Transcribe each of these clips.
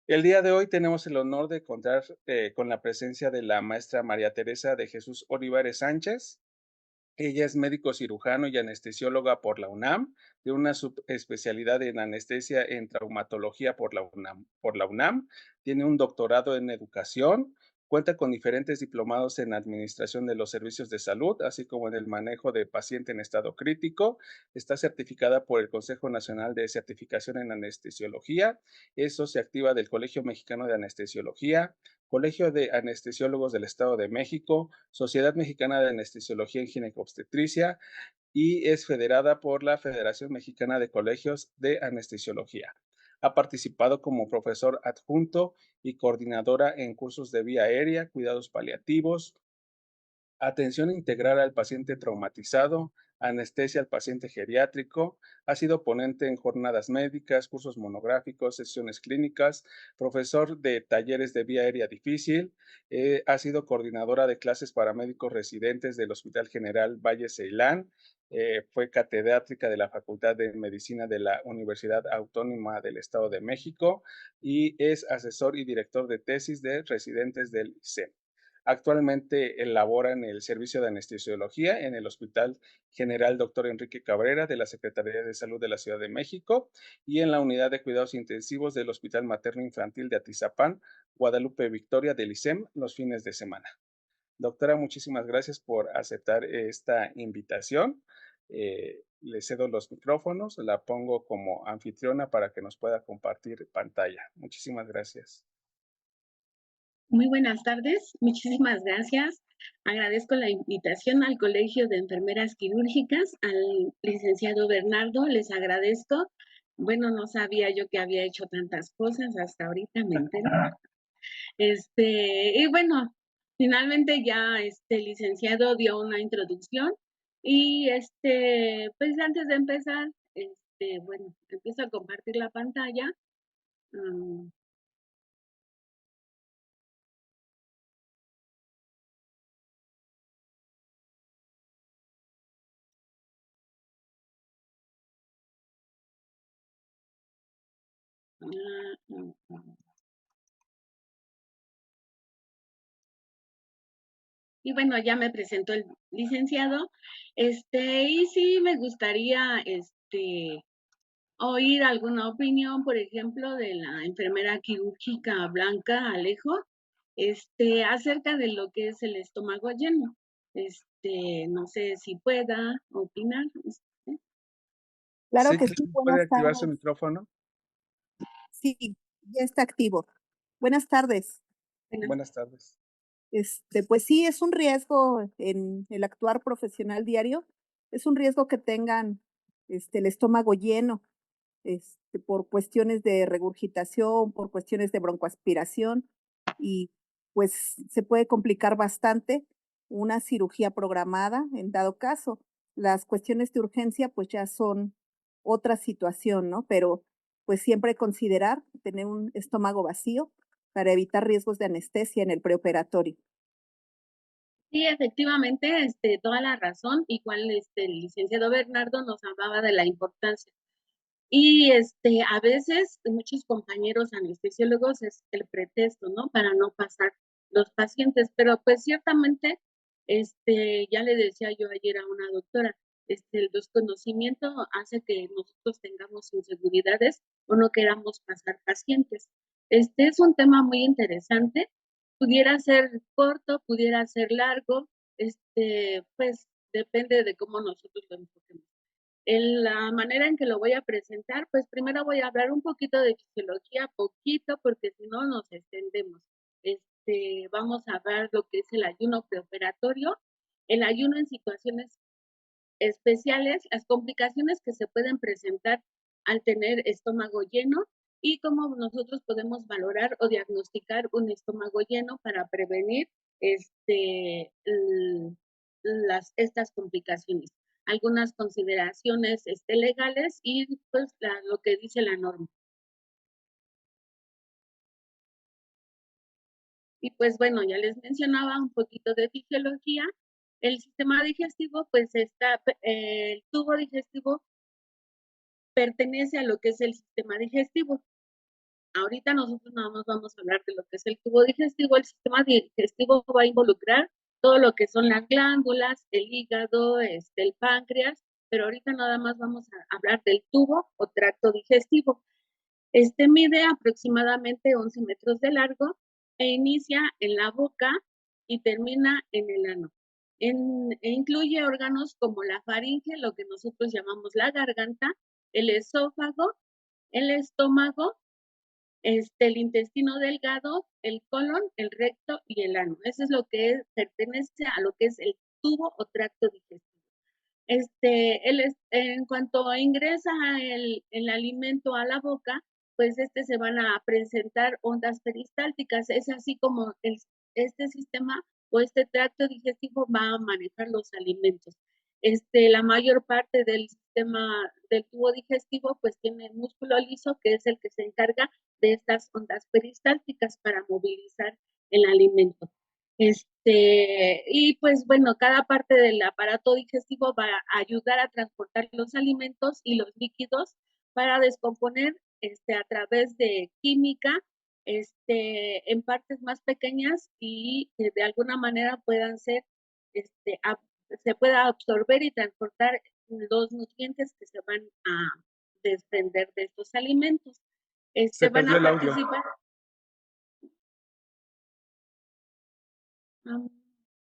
El día de hoy tenemos el honor de contar con la presencia de la maestra María Teresa de Jesús Olivares Sánchez. Ella es médico cirujano y anestesióloga por la UNAM, de una subespecialidad en anestesia en traumatología por la UNAM. Tiene un doctorado en educación, cuenta con diferentes diplomados en administración de los servicios de salud, así como en el manejo de paciente en estado crítico. Está certificada por el Consejo Nacional de Certificación en Anestesiología. Es socia activa del Colegio Mexicano de Anestesiología, Colegio de Anestesiólogos del Estado de México, Sociedad Mexicana de Anestesiología en Ginecobstetricia y es federada por la Federación Mexicana de Colegios de Anestesiología. Ha participado como profesor adjunto y coordinadora en cursos de vía aérea, cuidados paliativos, atención integral al paciente traumatizado, anestesia al paciente geriátrico. Ha sido ponente en jornadas médicas, cursos monográficos, sesiones clínicas, profesor de talleres de vía aérea difícil. Ha sido coordinadora de clases para médicos residentes del Hospital General Valle Ceilán. Fue catedrática de la Facultad de Medicina de la Universidad Autónoma del Estado de México y es asesor y director de tesis de residentes del ICEM. Actualmente labora en el servicio de anestesiología en el Hospital General Dr. Enrique Cabrera de la Secretaría de Salud de la Ciudad de México y en la unidad de cuidados intensivos del Hospital Materno Infantil de Atizapán, Guadalupe Victoria del ICEM los fines de semana. Doctora, muchísimas gracias por aceptar esta invitación. Le cedo los micrófonos, la pongo como anfitriona para que nos pueda compartir pantalla. Muchísimas gracias. Muy buenas tardes, muchísimas gracias. Agradezco la invitación al Colegio de Enfermeras Quirúrgicas, al licenciado Bernardo, les agradezco. Bueno, no sabía yo que había hecho tantas cosas, hasta ahorita me entero. Y bueno, finalmente ya el licenciado dio una introducción y pues antes de empezar, bueno, empiezo a compartir la pantalla. Mm, ah, mm, mm. Y bueno, ya me presentó el licenciado, y sí me gustaría, oír alguna opinión, por ejemplo, de la enfermera quirúrgica Blanca Alejo, acerca de lo que es el estómago lleno. No sé si pueda opinar. Sí, Claro que sí, puede buenas activar su tardes. micrófono. Sí, ya está activo. Buenas tardes. Bueno, Buenas tardes. Pues sí, es un riesgo en el actuar profesional diario, es un riesgo que tengan, el estómago lleno, por cuestiones de regurgitación, por cuestiones de broncoaspiración y, pues, se puede complicar bastante una cirugía programada en dado caso. Las cuestiones de urgencia, pues, ya son otra situación, ¿no? Pero, pues, siempre considerar tener un estómago vacío para evitar riesgos de anestesia en el preoperatorio. sí, efectivamente, toda la razón, igual el licenciado Bernardo nos hablaba de la importancia. Y a veces muchos compañeros anestesiólogos es el pretexto, ¿no? Para no pasar los pacientes, pero pues ciertamente, ya le decía yo ayer a una doctora, el desconocimiento hace que nosotros tengamos inseguridades o no queramos pasar pacientes. Este es un tema muy interesante, pudiera ser corto, pudiera ser largo, pues depende de cómo nosotros lo enfoquemos. En la manera en que lo voy a presentar, pues primero voy a hablar un poquito de fisiología, poquito, porque si no nos extendemos. Vamos a ver lo que es el ayuno preoperatorio, el ayuno en situaciones especiales, las complicaciones que se pueden presentar al tener estómago lleno y cómo nosotros podemos valorar o diagnosticar un estómago lleno para prevenir estas complicaciones. Algunas consideraciones legales y pues lo que dice la norma. Y pues bueno, ya les mencionaba un poquito de fisiología. El sistema digestivo, pues el tubo digestivo pertenece a lo que es el sistema digestivo. ahorita nosotros nada más vamos a hablar de lo que es el tubo digestivo. El sistema digestivo va a involucrar todo lo que son las glándulas, el hígado, el páncreas, pero ahorita nada más vamos a hablar del tubo o tracto digestivo. Este mide aproximadamente 11 metros de largo e inicia en la boca y termina en el ano. E incluye órganos como la faringe, lo que nosotros llamamos la garganta, el esófago, el estómago, el intestino delgado, el colon, el recto y el ano. Eso es lo que pertenece a lo que es el tubo o tracto digestivo. En cuanto ingresa el alimento a la boca, pues se van a presentar ondas peristálticas. Es así como este sistema o este tracto digestivo va a manejar los alimentos. La mayor parte del sistema del tubo digestivo pues tiene músculo liso, que es el que se encarga de estas ondas peristálticas para movilizar el alimento. Y pues bueno, cada parte del aparato digestivo va a ayudar a transportar los alimentos y los líquidos para descomponer a través de química en partes más pequeñas y que de alguna manera puedan ser, se pueda absorber y transportar los nutrientes que se van a desprender de estos alimentos. Se Van perdió a el audio. participar.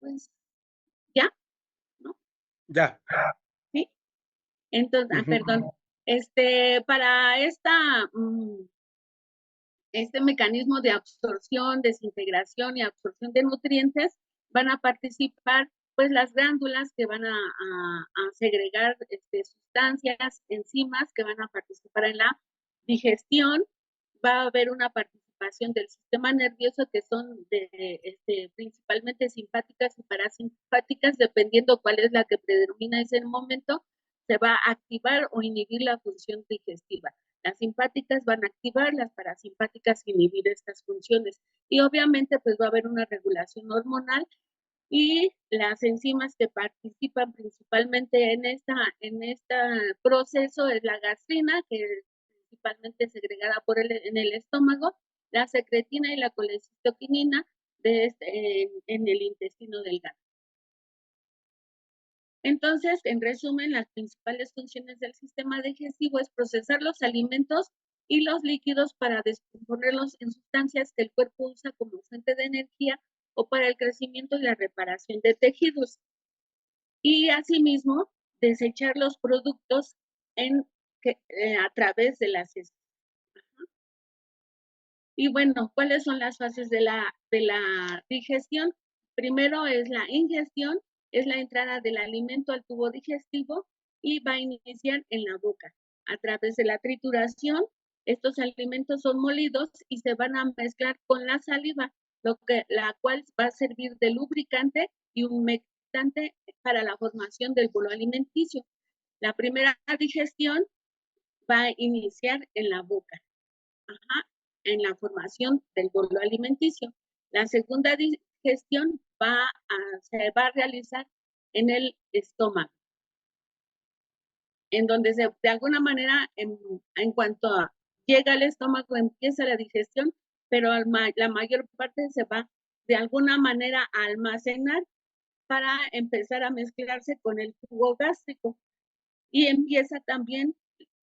Pues ya, ¿no? Ya. ¿Sí? Entonces, perdón. Para este mecanismo de absorción, desintegración y absorción de nutrientes, van a participar pues las glándulas que van a segregar sustancias, enzimas que van a participar en la digestión. Va a haber una participación del sistema nervioso que son principalmente simpáticas y parasimpáticas, dependiendo cuál es la que predomina en ese momento, se va a activar o inhibir la función digestiva. Las simpáticas van a activar, las parasimpáticas inhibir estas funciones. Y obviamente pues va a haber una regulación hormonal y las enzimas que participan principalmente en este proceso es la gastrina, que es principalmente segregada en el estómago, la secretina y la colecistoquinina en el intestino delgado. Entonces, en resumen, las principales funciones del sistema digestivo es procesar los alimentos y los líquidos para descomponerlos en sustancias que el cuerpo usa como fuente de energía o para el crecimiento y la reparación de tejidos. Y asimismo, desechar los productos a través de las heces. Y bueno, ¿cuáles son las fases de la digestión? Primero es la ingestión, es la entrada del alimento al tubo digestivo y va a iniciar en la boca. A través de la trituración, estos alimentos son molidos y se van a mezclar con la saliva, la cual va a servir de lubricante y humectante para la formación del bolo alimenticio. La primera digestión va a iniciar en la boca. En la formación del bolo alimenticio. La segunda digestión se va a realizar en el estómago, en donde de alguna manera, en cuanto llega al estómago, empieza la digestión, pero la mayor parte se va de alguna manera a almacenar para empezar a mezclarse con el jugo gástrico. Y empieza también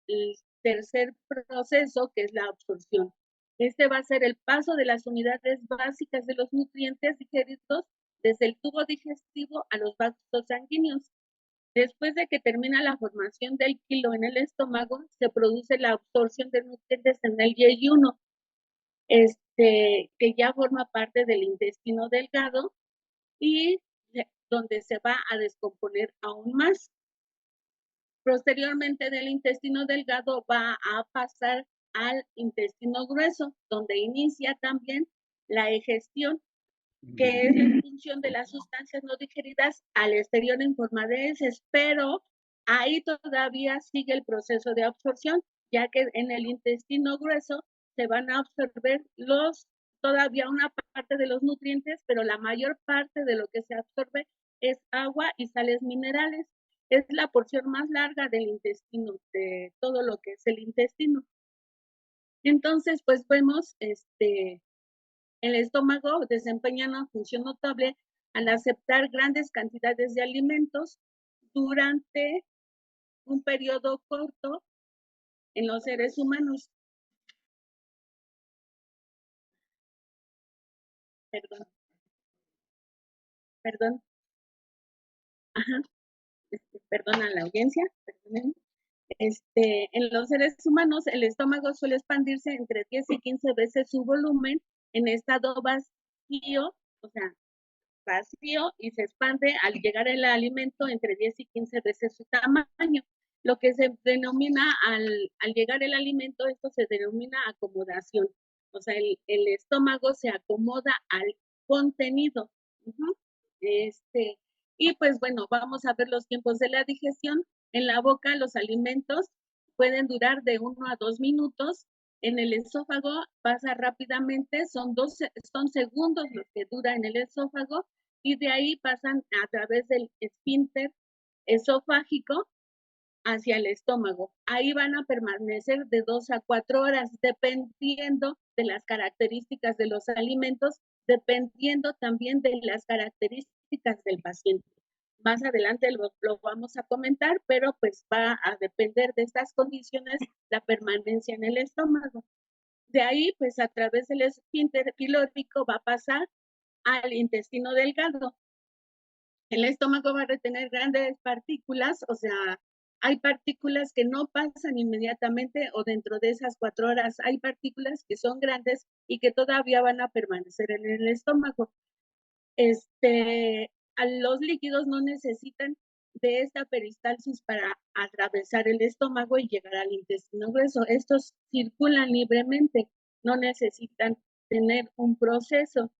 el tercer proceso, que es la absorción. Este va a ser el paso de las unidades básicas de los nutrientes digeridos desde el tubo digestivo a los vasos sanguíneos. Después de que termina la formación del quilo en el estómago, se produce la absorción de nutrientes en el yeyuno, que ya forma parte del intestino delgado y donde se va a descomponer aún más. Posteriormente del intestino delgado va a pasar al intestino grueso, donde inicia también la egestión, que es la expulsión de las sustancias no digeridas al exterior en forma de heces, pero ahí todavía sigue el proceso de absorción, ya que en el intestino grueso se van a absorber todavía una parte de los nutrientes, pero la mayor parte de lo que se absorbe es agua y sales minerales. Es la porción más larga del intestino, de todo lo que es el intestino. Entonces, pues vemos, el estómago desempeña una función notable al aceptar grandes cantidades de alimentos durante un periodo corto en los seres humanos. Perdón, perdón, ajá, perdón a la audiencia, perdónenme. En los seres humanos, el estómago suele expandirse entre 10 y 15 veces su volumen en estado vacío, o sea, vacío, y se expande al llegar el alimento entre 10 y 15 veces su tamaño. Lo que se denomina al llegar el alimento, esto se denomina acomodación. O sea, el estómago se acomoda al contenido. Uh-huh. Y pues bueno, vamos a ver los tiempos de la digestión. En la boca los alimentos pueden durar de 1 a 2 minutos. En el esófago pasa rápidamente, son segundos los que dura en el esófago, y de ahí pasan a través del esfínter esofágico hacia el estómago. Ahí van a permanecer de 2 a 4 horas, dependiendo de las características de los alimentos, dependiendo también de las características del paciente. Más adelante lo vamos a comentar, pero pues va a depender de estas condiciones la permanencia en el estómago. De ahí, pues a través del esfínter pilórico va a pasar al intestino delgado. El estómago va a retener grandes partículas, o sea, hay partículas que no pasan inmediatamente o dentro de esas 4 horas. Hay partículas que son grandes y que todavía van a permanecer en el estómago. Los líquidos no necesitan de esta peristalsis para atravesar el estómago y llegar al intestino grueso. Estos circulan libremente, no necesitan tener un proceso.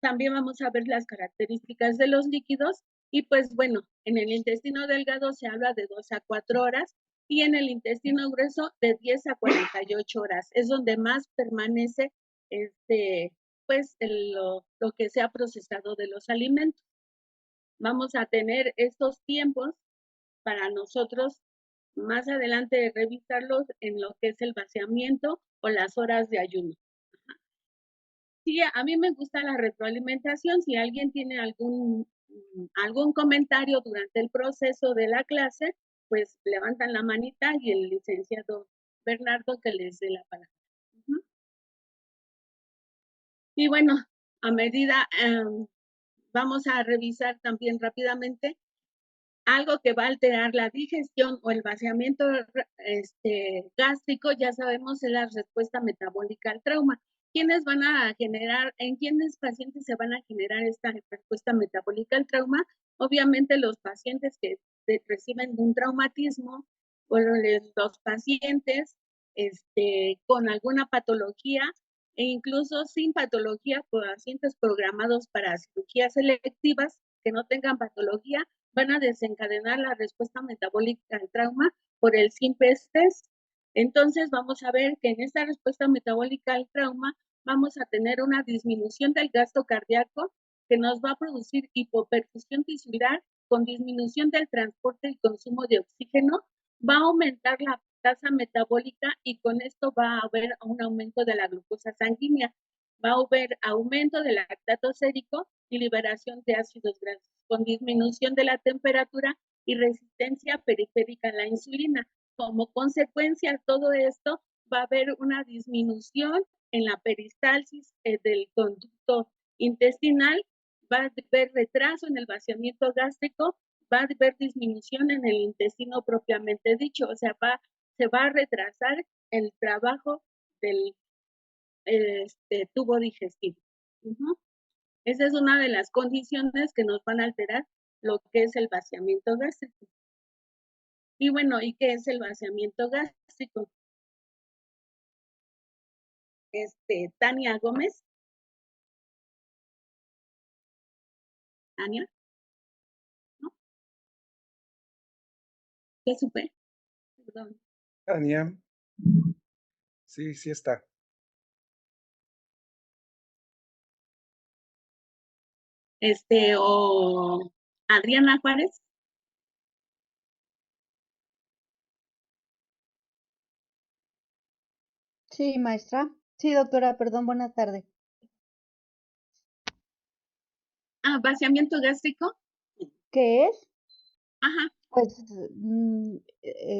También vamos a ver las características de los líquidos y pues bueno, en el intestino delgado se habla de 2 a 4 horas y en el intestino grueso de 10 a 48 horas. Es donde más permanece pues lo que se ha procesado de los alimentos. Vamos a tener estos tiempos para nosotros más adelante revisarlos en lo que es el vaciamiento o las horas de ayuno. Sí, a mí me gusta la retroalimentación. Si alguien tiene algún comentario durante el proceso de la clase, pues levantan la manita y el licenciado Bernardo que les dé la palabra. Uh-huh. Y bueno, a medida, vamos a revisar también rápidamente algo que va a alterar la digestión o el vaciamiento gástrico. Ya sabemos, es la respuesta metabólica al trauma. ¿Quiénes van a generar, en quiénes pacientes se van a generar esta respuesta metabólica al trauma? Obviamente los pacientes que reciben un traumatismo, o los pacientes con alguna patología, e incluso sin patología, pacientes programados para cirugías selectivas que no tengan patología, van a desencadenar la respuesta metabólica al trauma por el simple estrés. Entonces vamos a ver que en esta respuesta metabólica al trauma vamos a tener una disminución del gasto cardíaco que nos va a producir hipoperfusión tisular con disminución del transporte y consumo de oxígeno, va a aumentar la tasa metabólica y con esto va a haber un aumento de la glucosa sanguínea, va a haber aumento del lactato sérico y liberación de ácidos grasos, con disminución de la temperatura y resistencia periférica a la insulina. Como consecuencia de todo esto, va a haber una disminución en la peristalsis del conducto intestinal, va a haber retraso en el vaciamiento gástrico, va a haber disminución en el intestino propiamente dicho, o sea, se va a retrasar el trabajo del tubo digestivo. Uh-huh. Esa es una de las condiciones que nos van a alterar lo que es el vaciamiento gástrico. Y bueno, ¿y qué es el vaciamiento gástrico? Tania Gómez. Tania, ¿no? ¿Qué supe? Perdón. Tania. Sí, sí está. O Adriana Juárez. Sí, maestra. Sí, doctora, perdón, buena tarde. Vaciamiento gástrico. ¿Qué es? Ajá. Pues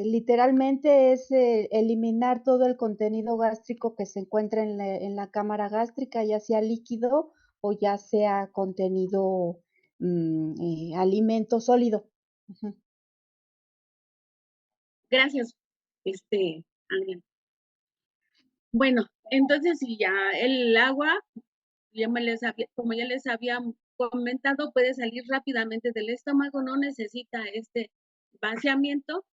literalmente es eliminar todo el contenido gástrico que se encuentra en la cámara gástrica, ya sea líquido o ya sea contenido alimento sólido. Ujú. Gracias, Ángel. Bueno, entonces si ya el agua, como ya les había comentado, puede salir rápidamente del estómago, no necesita este vaciamiento.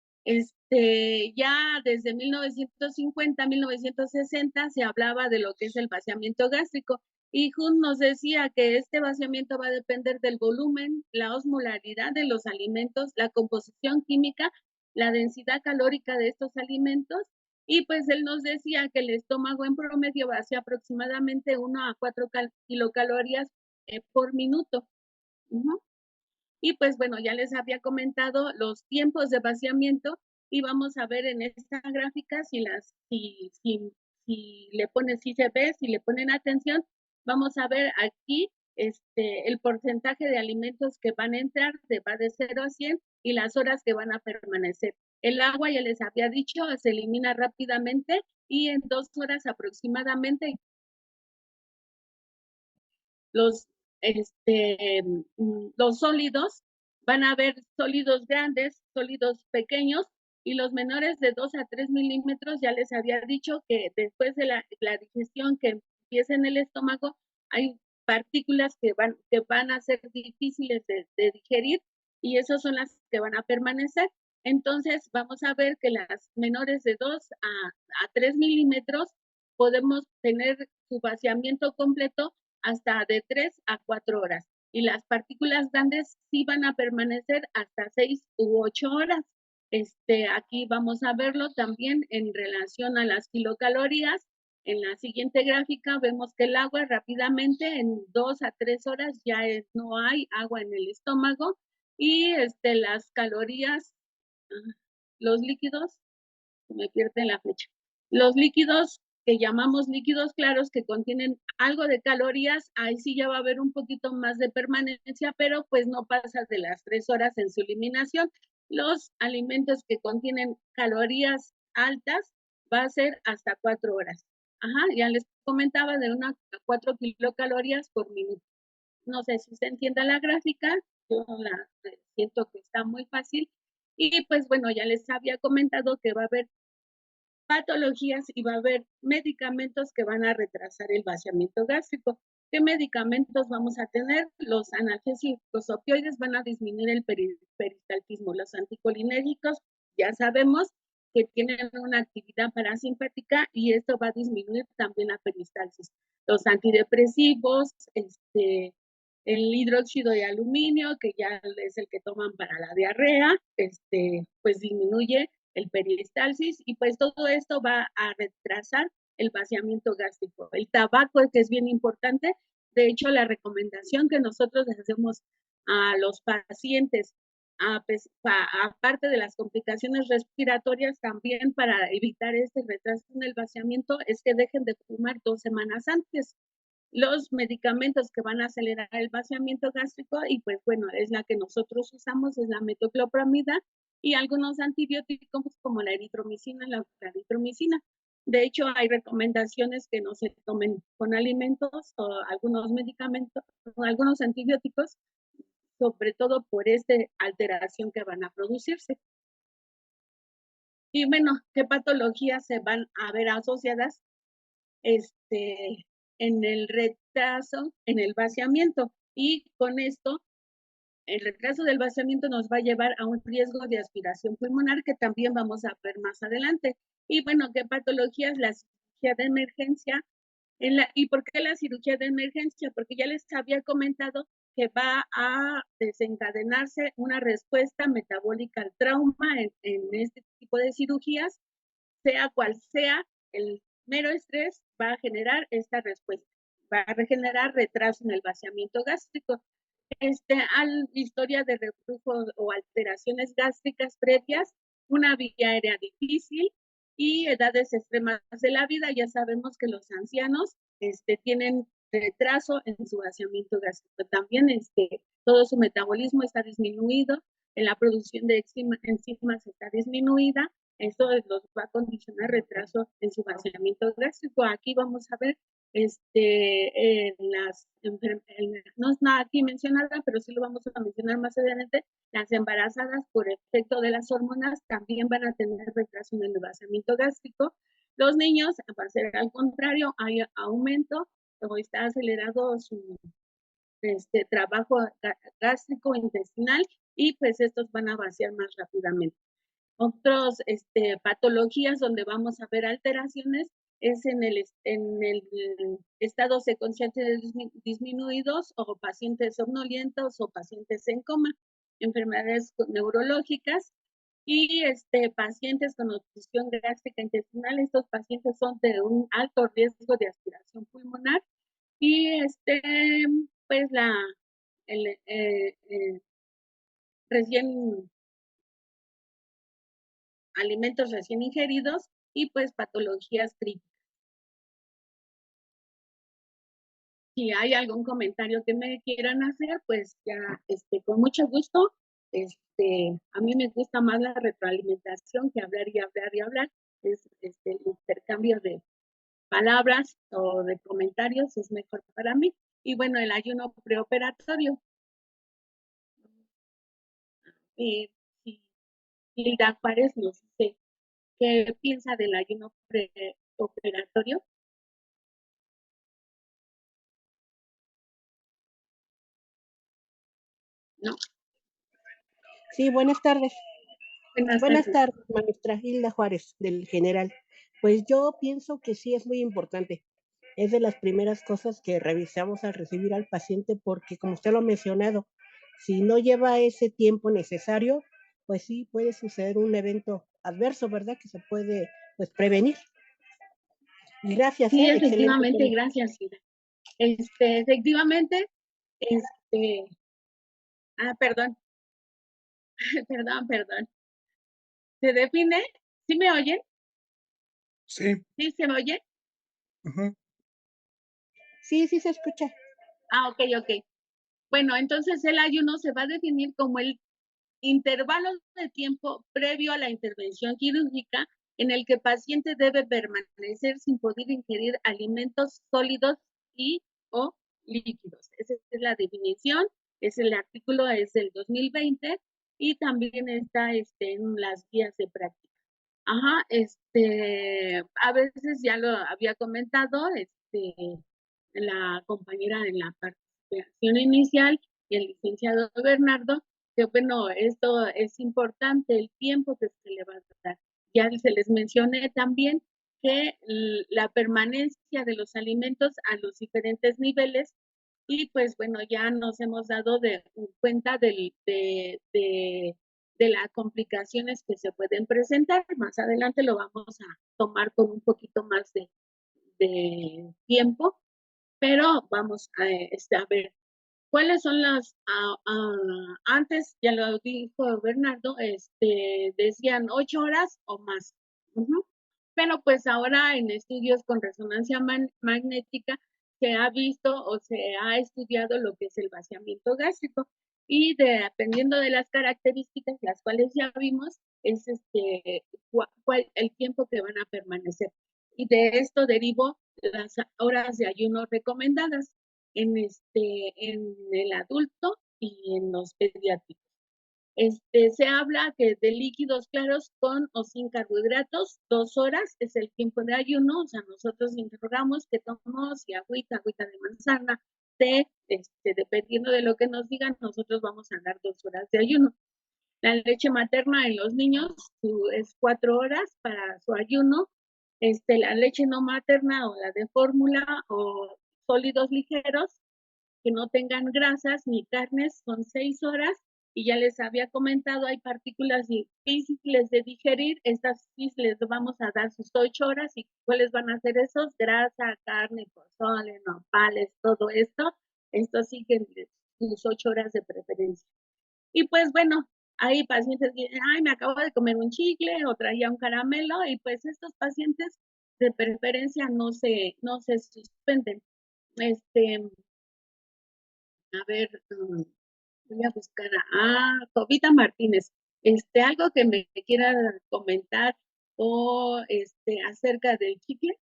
Ya desde 1950, 1960 se hablaba de lo que es el vaciamiento gástrico y Hunt nos decía que este vaciamiento va a depender del volumen, la osmolaridad de los alimentos, la composición química, la densidad calórica de estos alimentos y pues él nos decía que el estómago en promedio vacía aproximadamente 1 a 4 kilocalorías por minuto. Y pues bueno, ya les había comentado los tiempos de vaciamiento y vamos a ver en esta gráfica si le ponen, si se ve, si le ponen atención, vamos a ver aquí el porcentaje de alimentos que van a entrar, va de 0 a 100 y las horas que van a permanecer. El agua, ya les había dicho, se elimina rápidamente y en 2 horas aproximadamente los, los sólidos, van a haber sólidos grandes, sólidos pequeños, y los menores de 2 a 3 milímetros, ya les había dicho que después de la digestión que empieza en el estómago, hay partículas que van a ser difíciles de digerir, y esas son las que van a permanecer. Entonces, vamos a ver que las menores de 2 a 3 milímetros podemos tener su vaciamiento completo hasta de 3 a 4 horas. Y las partículas grandes sí van a permanecer hasta 6 u 8 horas. Aquí vamos a verlo también en relación a las kilocalorías. En la siguiente gráfica vemos que el agua rápidamente en 2 a 3 horas ya no hay agua en el estómago y las calorías, los líquidos, me pierde la flecha. Los líquidos que llamamos líquidos claros que contienen algo de calorías, ahí sí ya va a haber un poquito más de permanencia, pero pues no pasa de las 3 horas en su eliminación. Los alimentos que contienen calorías altas va a ser hasta 4 horas. Ajá, ya les comentaba de 1 a 4 kilocalorías por minuto. No sé si se entiende la gráfica, yo siento que está muy fácil. Y pues bueno, ya les había comentado que va a haber patologías y va a haber medicamentos que van a retrasar el vaciamiento gástrico. ¿Qué medicamentos vamos a tener? Los analgésicos opioides van a disminuir el peristaltismo. Los anticolinérgicos ya sabemos que tienen una actividad parasimpática y esto va a disminuir también la peristalsis. Los antidepresivos, el hidróxido de aluminio, que ya es el que toman para la diarrea, pues disminuye el peristalsis y pues todo esto va a retrasar el vaciamiento gástrico. El tabaco, que es bien importante, de hecho la recomendación que nosotros les hacemos a los pacientes, aparte de las complicaciones respiratorias, también para evitar este retraso en el vaciamiento, es que dejen de fumar 2 semanas antes. Los medicamentos que van a acelerar el vaciamiento gástrico, y pues bueno, es la que nosotros usamos, es la metoclopramida y algunos antibióticos como la eritromicina, la claritromicina. De hecho, hay recomendaciones que no se tomen con alimentos o algunos medicamentos, o algunos antibióticos, sobre todo por esta alteración que van a producirse. Y bueno, ¿qué patologías se van a ver asociadas en el retraso, en el vaciamiento? Y con esto, el retraso del vaciamiento nos va a llevar a un riesgo de aspiración pulmonar que también vamos a ver más adelante. Y bueno, ¿qué patologías? La cirugía de emergencia. ¿Y por qué la cirugía de emergencia? Porque ya les había comentado que va a desencadenarse una respuesta metabólica al trauma en este tipo de cirugías, sea cual sea el mero estrés, va a generar esta respuesta, va a generar retraso en el vaciamiento gástrico. Historia de reflujo o alteraciones gástricas previas, una vía aérea difícil, y edades extremas de la vida. Ya sabemos que los ancianos tienen retraso en su vaciamiento gástrico. También todo su metabolismo está disminuido, en la producción de enzimas está disminuida. Eso los va a condicionar retraso en su vaciamiento gástrico. Aquí vamos a ver no está aquí mencionada, pero sí lo vamos a mencionar más adelante. Las embarazadas por efecto de las hormonas también van a tener retraso en el vaciamiento gástrico. Los niños, va a ser al contrario, hay aumento o está acelerado su trabajo gástrico intestinal y pues estos van a vaciar más rápidamente. Otras patologías donde vamos a ver alteraciones es en el estados de conciencia disminuidos o pacientes somnolientos o pacientes en coma, enfermedades neurológicas y pacientes con obstrucción gástrica intestinal. Estos pacientes son de un alto riesgo de aspiración pulmonar y pues recién alimentos recién ingeridos y pues patologías críticas. Si hay algún comentario que me quieran hacer, pues ya con mucho gusto. A mí me gusta más la retroalimentación que hablar y hablar y hablar. Es el intercambio de palabras o de comentarios es mejor para mí. Y bueno, el ayuno preoperatorio. Hilda Juárez nos dice qué piensa del ayuno preoperatorio. ¿No? Sí, buenas tardes. Buenas tardes, maestra Hilda Juárez, del General. Pues yo pienso que sí es muy importante. Es de las primeras cosas que revisamos al recibir al paciente porque, como usted lo ha mencionado, si no lleva ese tiempo necesario, pues sí puede suceder un evento adverso, ¿verdad? Que se puede, pues, prevenir. Y gracias, sí, excelente. Efectivamente, gracias, Hilda. Efectivamente, perdón, perdón. ¿Se define? ¿Sí me oyen? Sí. ¿Sí se me oye? Uh-huh. Sí, sí se escucha. Ok. Bueno, entonces el ayuno se va a definir como el intervalo de tiempo previo a la intervención quirúrgica en el que el paciente debe permanecer sin poder ingerir alimentos sólidos y o líquidos. Esa es la definición, el artículo es del 2020 y también está en las guías de práctica. Ajá, a veces ya lo había comentado, la compañera en la participación inicial y el licenciado Bernardo, que bueno, esto es importante, el tiempo que se le va a dar. Ya se les mencioné también que la permanencia de los alimentos a los diferentes niveles y pues bueno, ya nos hemos dado cuenta de las complicaciones que se pueden presentar. Más adelante lo vamos a tomar con un poquito más de tiempo, pero vamos a ver cuáles son las, antes ya lo dijo Bernardo, decían 8 horas o más. Pero pues ahora en estudios con resonancia magnética se ha visto o se ha estudiado lo que es el vaciamiento gástrico y dependiendo de las características, las cuales ya vimos, es el tiempo que van a permanecer. Y de esto derivo las horas de ayuno recomendadas en el adulto y en los pediátricos. Se habla que de líquidos claros con o sin carbohidratos, 2 horas es el tiempo de ayuno. O sea, nosotros interrogamos qué tomamos, si agüita de manzana, té, dependiendo de lo que nos digan, nosotros vamos a dar 2 horas de ayuno. La leche materna en los niños es 4 horas para su ayuno. La leche no materna o la de fórmula o sólidos ligeros que no tengan grasas ni carnes son 6 horas y ya les había comentado, hay partículas difíciles de digerir, estas sí les vamos a dar sus 8 horas y ¿cuáles van a ser esos? Grasa, carne, pozole, nopales, todo esto sí que sus 8 horas de preferencia. Y pues bueno, hay pacientes que dicen, ay, me acabo de comer un chicle o traía un caramelo, y pues estos pacientes de preferencia no se suspenden. A ver, voy a buscar a Jovita Martínez. Algo que me quiera comentar o acerca del chicle.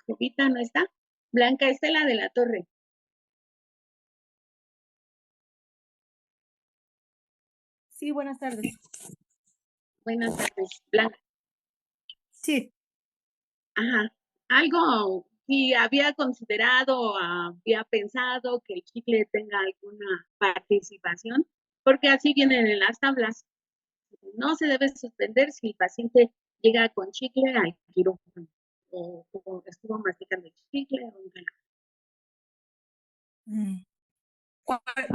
Jovita no está. Blanca Estela de la Torre. Sí, buenas tardes. Buenas tardes, Blanca. Sí, Ajá. Algo, si había considerado, había pensado que el chicle tenga alguna participación, porque así vienen en las tablas. No se debe suspender si el paciente llega con chicle al quirófano o estuvo masticando el chicle o un calamar. mm,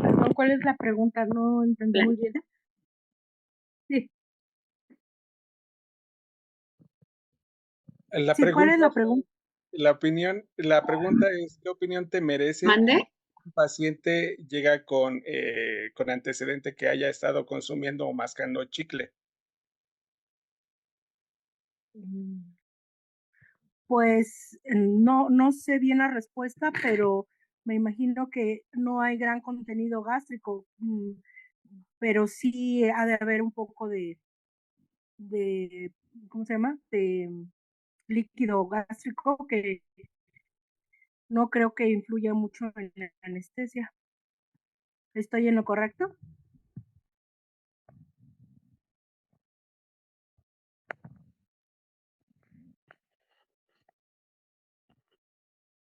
perdón, ¿cuál es la pregunta? No entendí muy bien. Blanquita. Sí, La sí, ¿cuál es pregunta, la pregunta? la pregunta es, ¿qué opinión te merece ¿Mande? un paciente llega con antecedente que haya estado consumiendo o mascando chicle? Mm, Pues no sé bien la respuesta, pero me imagino que no hay gran contenido gástrico, pero sí ha de haber un poco de, ¿cómo se llama? De líquido gástrico que no creo que influya mucho en la anestesia. ¿Estoy en lo correcto?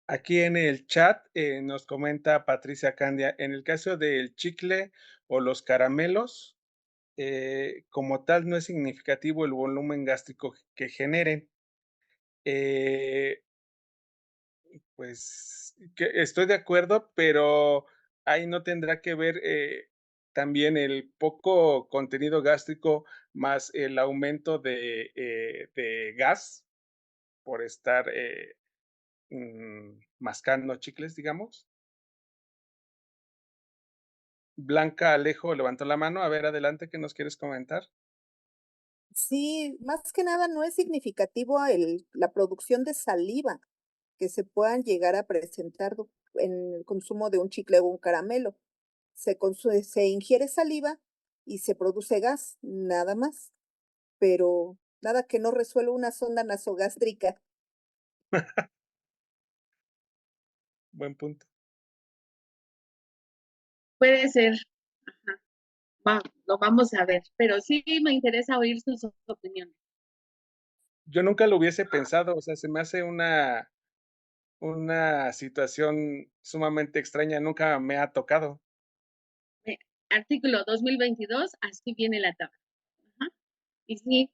Aquí en el chat nos comenta Patricia Candia, en el caso del chicle o los caramelos, como tal no es significativo el volumen gástrico que generen. Eh, Pues, que estoy de acuerdo, pero ahí no tendrá que ver, también el poco contenido gástrico más el aumento de gas por estar, mascando chicles, digamos. Blanca Alejo levantó la mano. A ver, adelante, ¿qué nos quieres comentar? Sí, más que nada no es significativo la producción de saliva que se puedan llegar a presentar en el consumo de un chicle o un caramelo. Se ingiere saliva y se produce gas, nada más, pero nada que no resuelva una sonda nasogástrica. Buen punto. Puede ser. Ajá. Lo vamos a ver, pero sí me interesa oír sus opiniones. Yo nunca lo hubiese pensado, o sea, se me hace una situación sumamente extraña, nunca me ha tocado. Artículo 2022, así viene la tabla. Ajá. Y sí,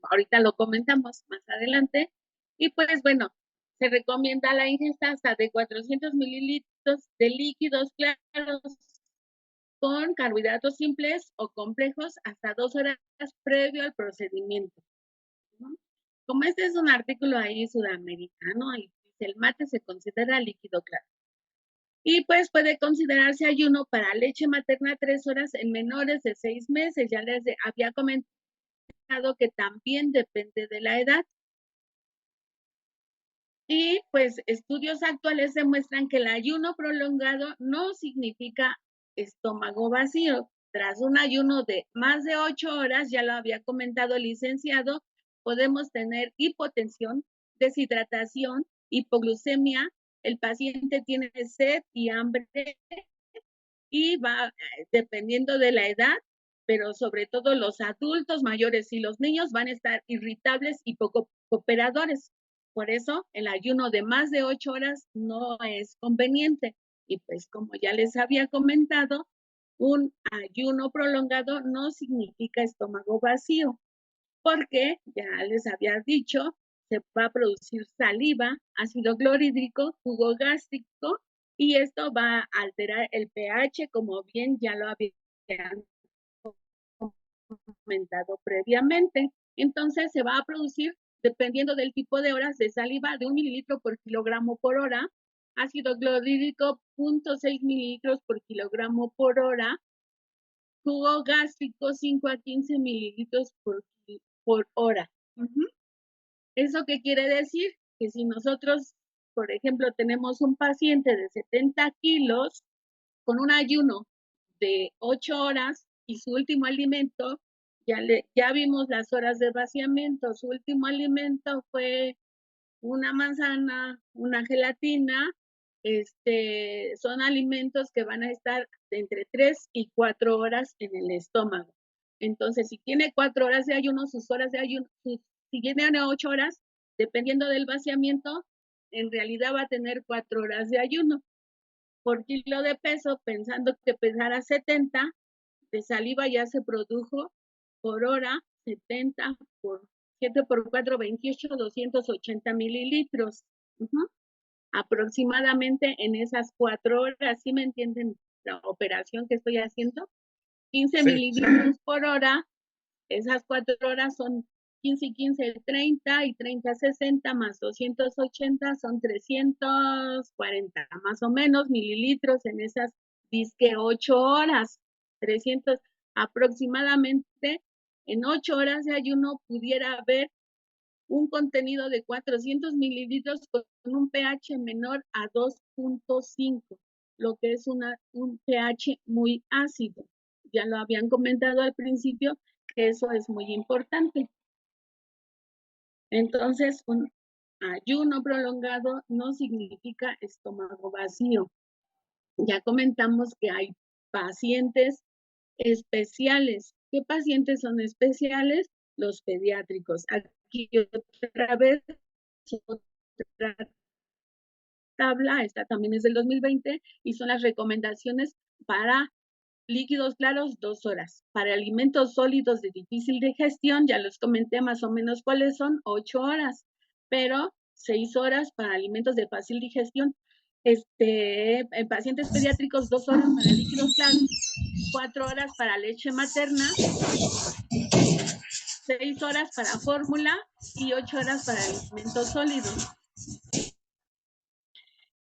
ahorita lo comentamos más adelante. Y pues bueno, se recomienda la ingesta hasta de 400 mililitros de líquidos claros con carbohidratos simples o complejos hasta 2 horas previo al procedimiento, ¿no? Como este es un artículo ahí sudamericano y el mate se considera líquido claro. Y pues puede considerarse ayuno para leche materna 3 horas en menores de 6 meses. Ya les había comentado que también depende de la edad. Y pues estudios actuales demuestran que el ayuno prolongado no significa estómago vacío. Tras un ayuno de más de 8 horas, ya lo había comentado el licenciado, podemos tener hipotensión, deshidratación, hipoglucemia, el paciente tiene sed y hambre y va dependiendo de la edad, pero sobre todo los adultos mayores y los niños van a estar irritables y poco cooperadores. Por eso el ayuno de más de 8 horas no es conveniente. Y pues como ya les había comentado, un ayuno prolongado no significa estómago vacío, porque ya les había dicho, se va a producir saliva, ácido clorhídrico, jugo gástrico, y esto va a alterar el pH, como bien ya lo había comentado previamente. Entonces se va a producir dependiendo del tipo de horas de saliva, de 1 mililitro por kilogramo por hora, ácido clorhídrico 0.6 mililitros por kilogramo por hora, jugo gástrico 5 a 15 mililitros por hora. ¿Eso qué quiere decir? Que si nosotros, por ejemplo, tenemos un paciente de 70 kilos con un ayuno de 8 horas y su último alimento, ya vimos las horas de vaciamiento, su último alimento fue una manzana, una gelatina, son alimentos que van a estar de entre 3 y 4 horas en el estómago. Entonces, si tiene 4 horas de ayuno, sus horas de ayuno, si tiene 8 horas, dependiendo del vaciamiento, en realidad va a tener 4 horas de ayuno. Por kilo de peso, pensando que pesara 70, de saliva ya se produjo por hora 70 por 7 por 4, 28, 280 mililitros. Aproximadamente en esas 4 horas, ¿sí me entienden la operación que estoy haciendo? 15 Sí. mililitros por hora, esas 4 horas son 15 y 15, 30 y 30, 60 más 280 son 340 más o menos mililitros en esas disque 8 horas. 300 aproximadamente en 8 horas de ayuno pudiera haber un contenido de 400 mililitros con un pH menor a 2.5, lo que es un pH muy ácido. Ya lo habían comentado al principio, que eso es muy importante. Entonces, un ayuno prolongado no significa estómago vacío. Ya comentamos que hay pacientes especiales. ¿Qué pacientes son especiales? Los pediátricos. Aquí otra vez, otra tabla, esta también es del 2020, y son las recomendaciones para líquidos claros, 2 horas. Para alimentos sólidos de difícil digestión, ya los comenté más o menos cuáles son, 8 horas, pero 6 horas para alimentos de fácil digestión. En pacientes pediátricos, 2 horas para líquidos claros, 4 horas para leche materna, 6 horas para fórmula y 8 horas para alimentos sólidos.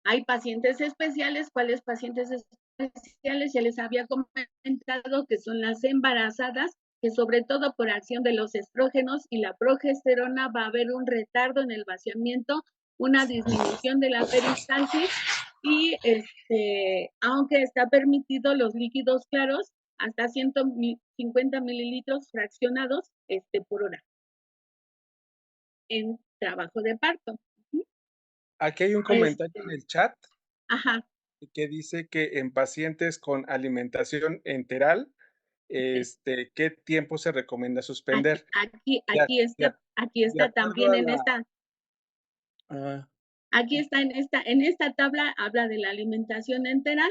Hay pacientes especiales. ¿Cuáles pacientes especiales? Ya les había comentado que son las embarazadas, que sobre todo por acción de los estrógenos y la progesterona va a haber un retardo en el vaciamiento, una disminución de la peristalsis y aunque está permitido los líquidos claros hasta 150 mililitros fraccionados por hora en trabajo de parto. Aquí hay un comentario en el chat Ajá. que dice que en pacientes con alimentación enteral, ¿qué tiempo se recomienda suspender? Aquí De está acuerdo también a en la esta, aquí está en esta tabla, habla de la alimentación enteral,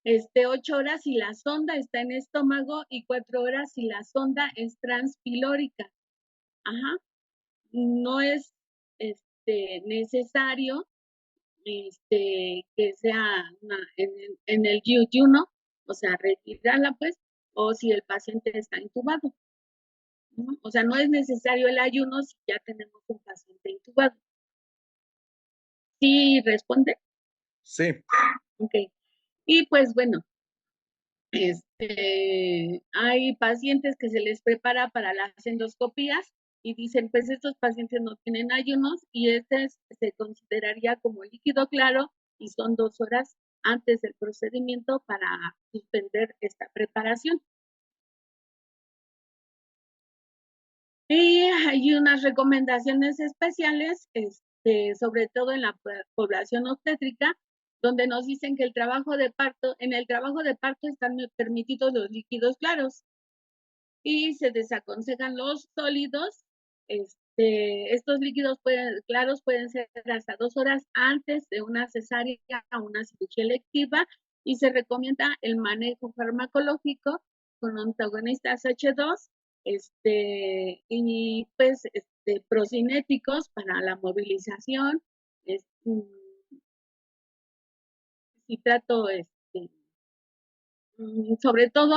8 horas si la sonda está en estómago y 4 horas si la sonda es transpilórica. Ajá. No es necesario que sea en el yuyuno, o sea, retirarla pues, o si el paciente está intubado. ¿No? O sea, no es necesario el ayuno si ya tenemos un paciente intubado. ¿Sí responde? Sí. Ok. Y pues bueno, hay pacientes que se les prepara para las endoscopías y dicen, pues estos pacientes no tienen ayunos y se consideraría como líquido claro y son 2 horas antes del procedimiento para suspender esta preparación. Y hay unas recomendaciones especiales, sobre todo en la población obstétrica, donde nos dicen que en el trabajo de parto están permitidos los líquidos claros y se desaconsejan los sólidos. Estos líquidos claros pueden ser hasta 2 horas antes de una cesárea o una cirugía electiva y se recomienda el manejo farmacológico con antagonistas H2 y pues procinéticos para la movilización. Citrato, sobre todo,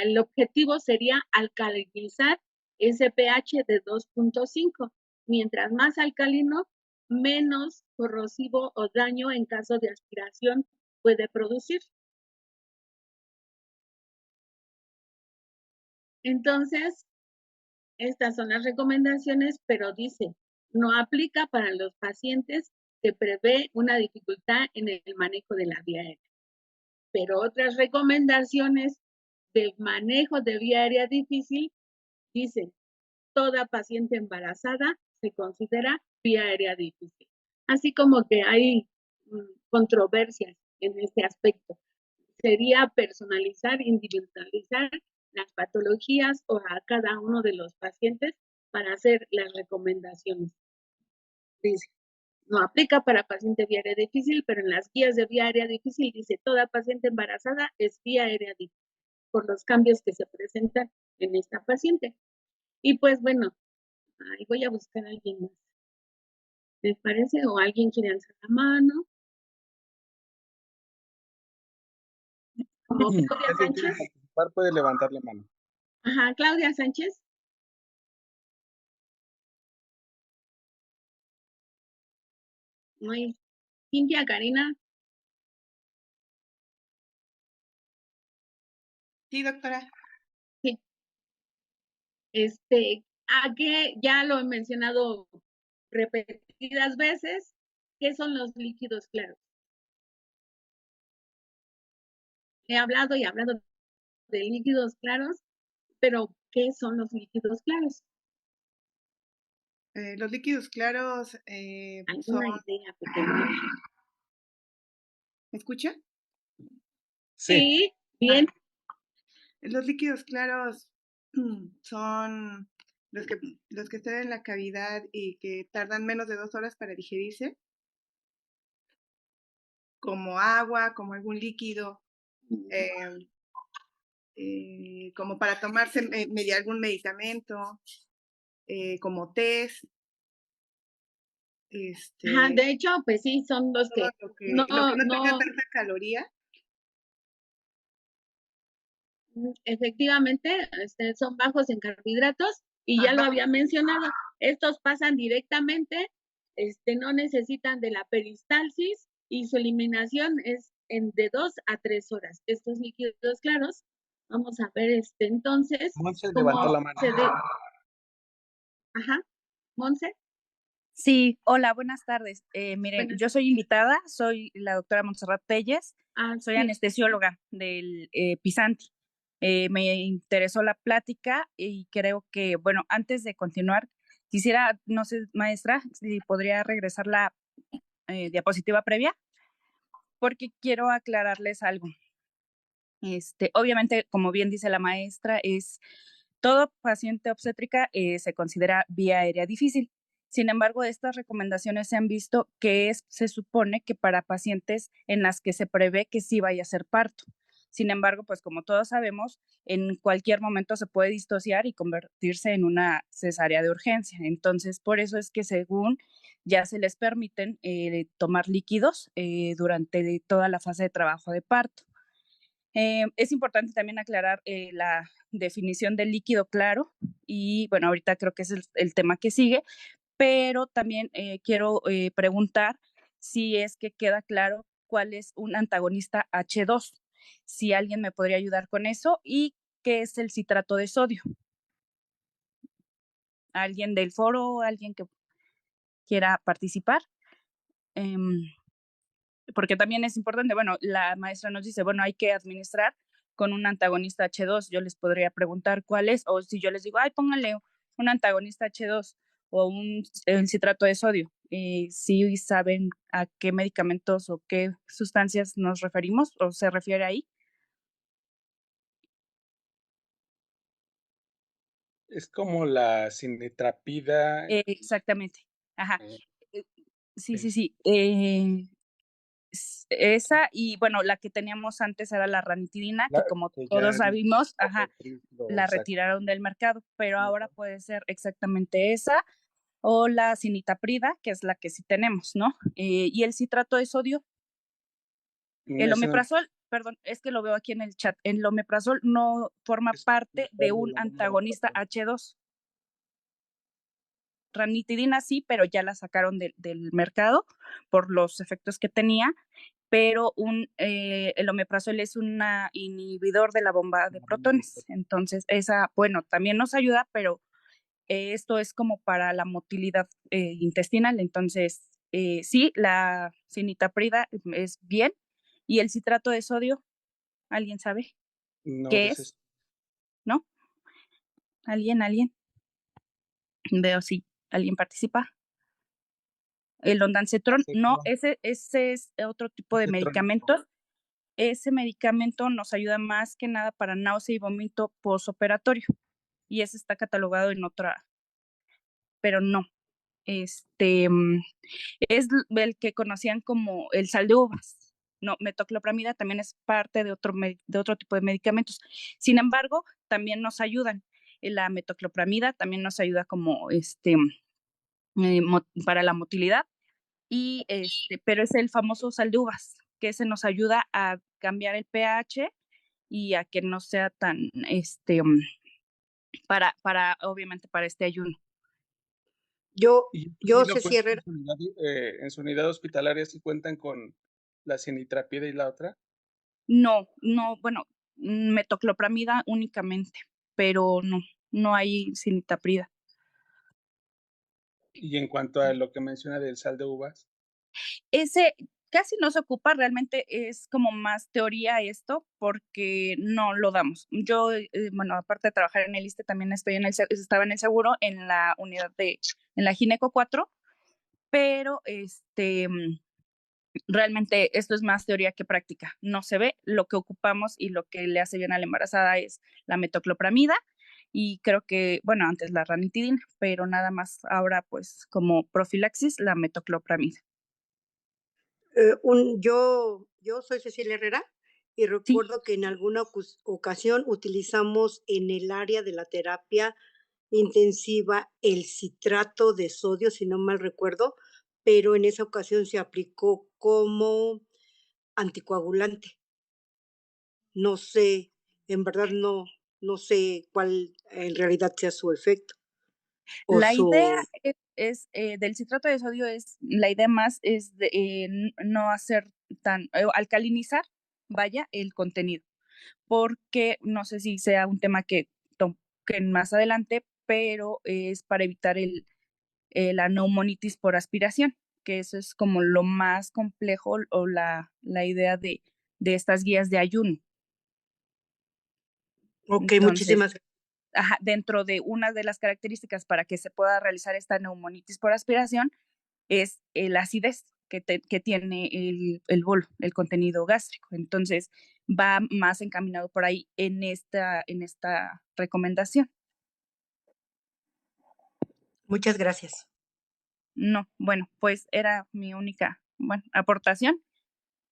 el objetivo sería alcalinizar ese pH de 2.5. Mientras más alcalino, menos corrosivo o daño en caso de aspiración puede producir. Entonces, estas son las recomendaciones, pero dice, no aplica para los pacientes que prevé una dificultad en el manejo de la vía aérea. Pero otras recomendaciones de manejo de vía aérea difícil dicen, toda paciente embarazada se considera vía aérea difícil. Así como que hay controversias en este aspecto. Sería personalizar, individualizar las patologías o a cada uno de los pacientes para hacer las recomendaciones. Dice, no aplica para paciente vía aérea difícil, pero en las guías de vía aérea difícil dice, toda paciente embarazada es vía aérea difícil, por los cambios que se presentan en esta paciente. Y pues bueno, ahí voy a buscar a alguien más. ¿Les parece? ¿O alguien quiere alzar la mano? Como Claudia ¿Alguien quiere Sánchez. participar? Puede levantar la mano. Ajá, Claudia Sánchez. No hay. Cintia Karina. Sí, doctora. Sí. ¿A qué? Ya lo he mencionado repetidas veces. ¿Qué son los líquidos claros? He hablado y hablado de líquidos claros, pero ¿qué son los líquidos claros? Los líquidos claros son... ¿Alguna idea pequeña? ¿Me escucha? Sí, bien. Los líquidos claros son los que están en la cavidad y que tardan menos de 2 horas para digerirse, como agua, como algún líquido, como para tomarse algún medicamento, como test. Ajá, de hecho, pues sí, son los que lo que no tenga tanta caloría. Efectivamente, son bajos en carbohidratos y ya lo había mencionado, estos pasan directamente, no necesitan de la peristalsis y su eliminación es de 2 a 3 horas. Estos líquidos claros, vamos a ver entonces. Monse levantó la mano. Ajá, Monse. Sí, hola, buenas tardes. Miren, Buenas. yo soy invitada, soy la doctora Montserrat Telles, soy Sí. anestesióloga del Pisanti. Me interesó la plática y creo que, bueno, antes de continuar, quisiera, no sé, maestra, si podría regresar la diapositiva previa, porque quiero aclararles algo. Obviamente, como bien dice la maestra, todo paciente obstétrica se considera vía aérea difícil. Sin embargo, estas recomendaciones se han visto que se supone que para pacientes en las que se prevé que sí vaya a ser parto. Sin embargo, pues como todos sabemos, en cualquier momento se puede disociar y convertirse en una cesárea de urgencia. Entonces, por eso es que según ya se les permiten tomar líquidos durante toda la fase de trabajo de parto. Es importante también aclarar la definición del líquido claro y bueno, ahorita creo que es el tema que sigue, pero también quiero preguntar si es que queda claro cuál es un antagonista H2, si alguien me podría ayudar con eso y qué es el citrato de sodio. ¿Alguien del foro, alguien que quiera participar? Porque también es importante, bueno, la maestra nos dice, bueno, hay que administrar con un antagonista H2, yo les podría preguntar cuál es, o si yo les digo, ay, pónganle un antagonista H2 o el citrato de sodio, si saben a qué medicamentos o qué sustancias nos referimos o se refiere ahí. Es como la cinetrapida. Exactamente, ajá. Sí, Sí. sí, sí. Esa y bueno, la que teníamos antes era la ranitidina, que como todos sabemos, la retiraron del mercado, pero ahora puede ser exactamente esa o la cinitaprida, que es la que sí tenemos, ¿no? Y el citrato de sodio, el omeprazol, perdón, es que lo veo aquí en el chat, el omeprazol no forma parte de un antagonista H2. ranitidina sí, pero ya la sacaron del mercado por los efectos que tenía, pero el omeprazol es un inhibidor de la bomba de protones. Entonces, esa, bueno, también nos ayuda, pero esto es como para la motilidad intestinal. Entonces, sí, la cinitaprida es bien. ¿Y el citrato de sodio? ¿Alguien sabe No, qué de ese es? ¿No? ¿Alguien? Veo si alguien participa. El ondansetron, no, ese es otro tipo de medicamento. Ese medicamento nos ayuda más que nada para náusea y vómito postoperatorio. Y ese está catalogado en otra, pero no. Es el que conocían como el sal de uvas. No, metoclopramida también es parte de otro tipo de medicamentos. Sin embargo, también nos ayudan. La metoclopramida también nos ayuda como para la motilidad, pero es el famoso sal de uvas, que ese nos ayuda a cambiar el pH y a que no sea tan, obviamente, para este ayuno. Yo, Y yo, no, Ceci pues, Herrera, en su unidad hospitalaria sí cuentan con la cinitrapida y la otra. No, bueno, metoclopramida únicamente, pero no hay cinitaprida. Y en cuanto a lo que menciona del sal de uvas. Ese casi no se ocupa, realmente es como más teoría esto, porque no lo damos. Yo, bueno, aparte de trabajar en el ISSSTE, también estaba en el seguro, en la unidad en la Gineco 4, pero realmente esto es más teoría que práctica. No se ve. Lo que ocupamos y lo que le hace bien a la embarazada es la metoclopramida y creo que, bueno, antes la ranitidina, pero nada más ahora pues como profilaxis la metoclopramida. yo soy Cecilia Herrera y Sí, recuerdo que en alguna ocasión utilizamos en el área de la terapia intensiva el citrato de sodio, si no mal recuerdo, pero en esa ocasión se aplicó como anticoagulante. No sé, en verdad no sé cuál en realidad sea su efecto o la idea su del citrato de sodio la idea más es de no hacer alcalinizar, vaya, el contenido, porque no sé si sea un tema que toquen más adelante, pero es para evitar la neumonitis por aspiración, que eso es como lo más complejo o la idea de estas guías de ayuno. okey, Entonces, muchísimas dentro de una de las características para que se pueda realizar esta neumonitis por aspiración es la acidez que tiene el bolo, el contenido gástrico. Entonces, va más encaminado por ahí en esta recomendación. muchas gracias. No, bueno, pues era mi única, aportación.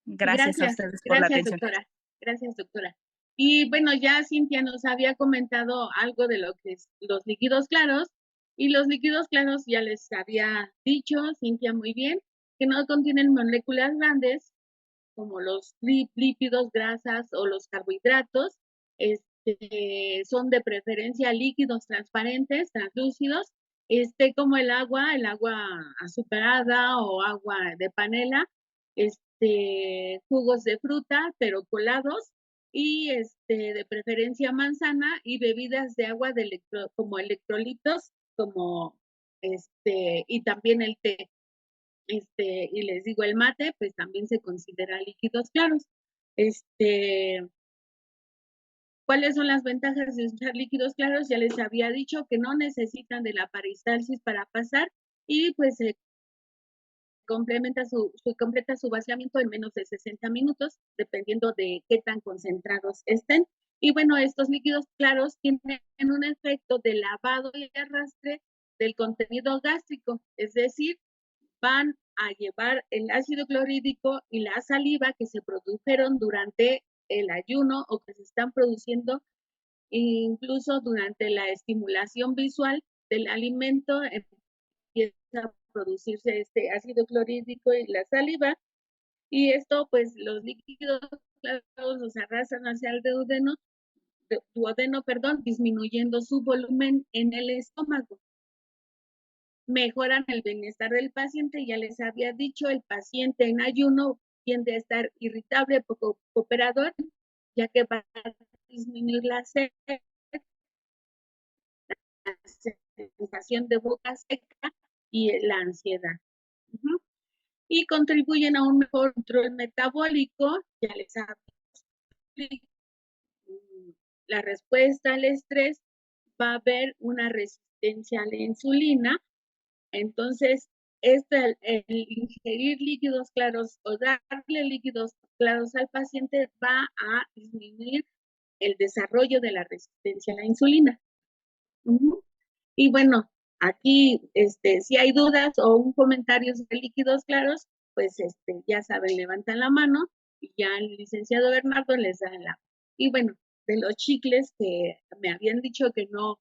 Gracias a ustedes por la atención. doctora. Gracias, doctora. Y bueno, ya Cintia nos había comentado algo de lo que es los líquidos claros, y los líquidos claros ya les había dicho, Cintia, muy bien, que no contienen moléculas grandes, como los lípidos, grasas o los carbohidratos. Son de preferencia líquidos transparentes, translúcidos, como el agua azucarada o agua de panela, jugos de fruta, pero colados, y de preferencia manzana, y bebidas de agua como electrolitos, como y también el té. Y les digo, el mate, pues también se considera líquidos claros. ¿Cuáles son las ventajas de usar líquidos claros? Ya les había dicho que no necesitan de la peristalsis para pasar, y pues se completa su vaciamiento en menos de 60 minutos, dependiendo de qué tan concentrados estén. Y bueno, estos líquidos claros tienen un efecto de lavado y arrastre del contenido gástrico, es decir, van a llevar el ácido clorhídrico y la saliva que se produjeron durante el ayuno o que se están produciendo incluso durante la estimulación visual del alimento. Empieza a producirse este ácido clorhídrico y la saliva, y esto pues los líquidos claros los arrastran hacia el duodeno, disminuyendo su volumen en el estómago. mejoran el bienestar del paciente. Ya les había dicho, el paciente en ayuno tiende a estar irritable, poco cooperador, ya que va a disminuir la sed, la sensación de boca seca y la ansiedad. Y contribuyen a un mejor control metabólico. Ya les había la respuesta al estrés, va a haber una resistencia a la insulina. Entonces, el ingerir líquidos claros o darle líquidos claros al paciente va a disminuir el desarrollo de la resistencia a la insulina. Y bueno, aquí, si hay dudas o un comentario sobre líquidos claros, pues ya saben, levantan la mano y ya el licenciado Bernardo les da la. Y bueno, de los chicles que me habían dicho que no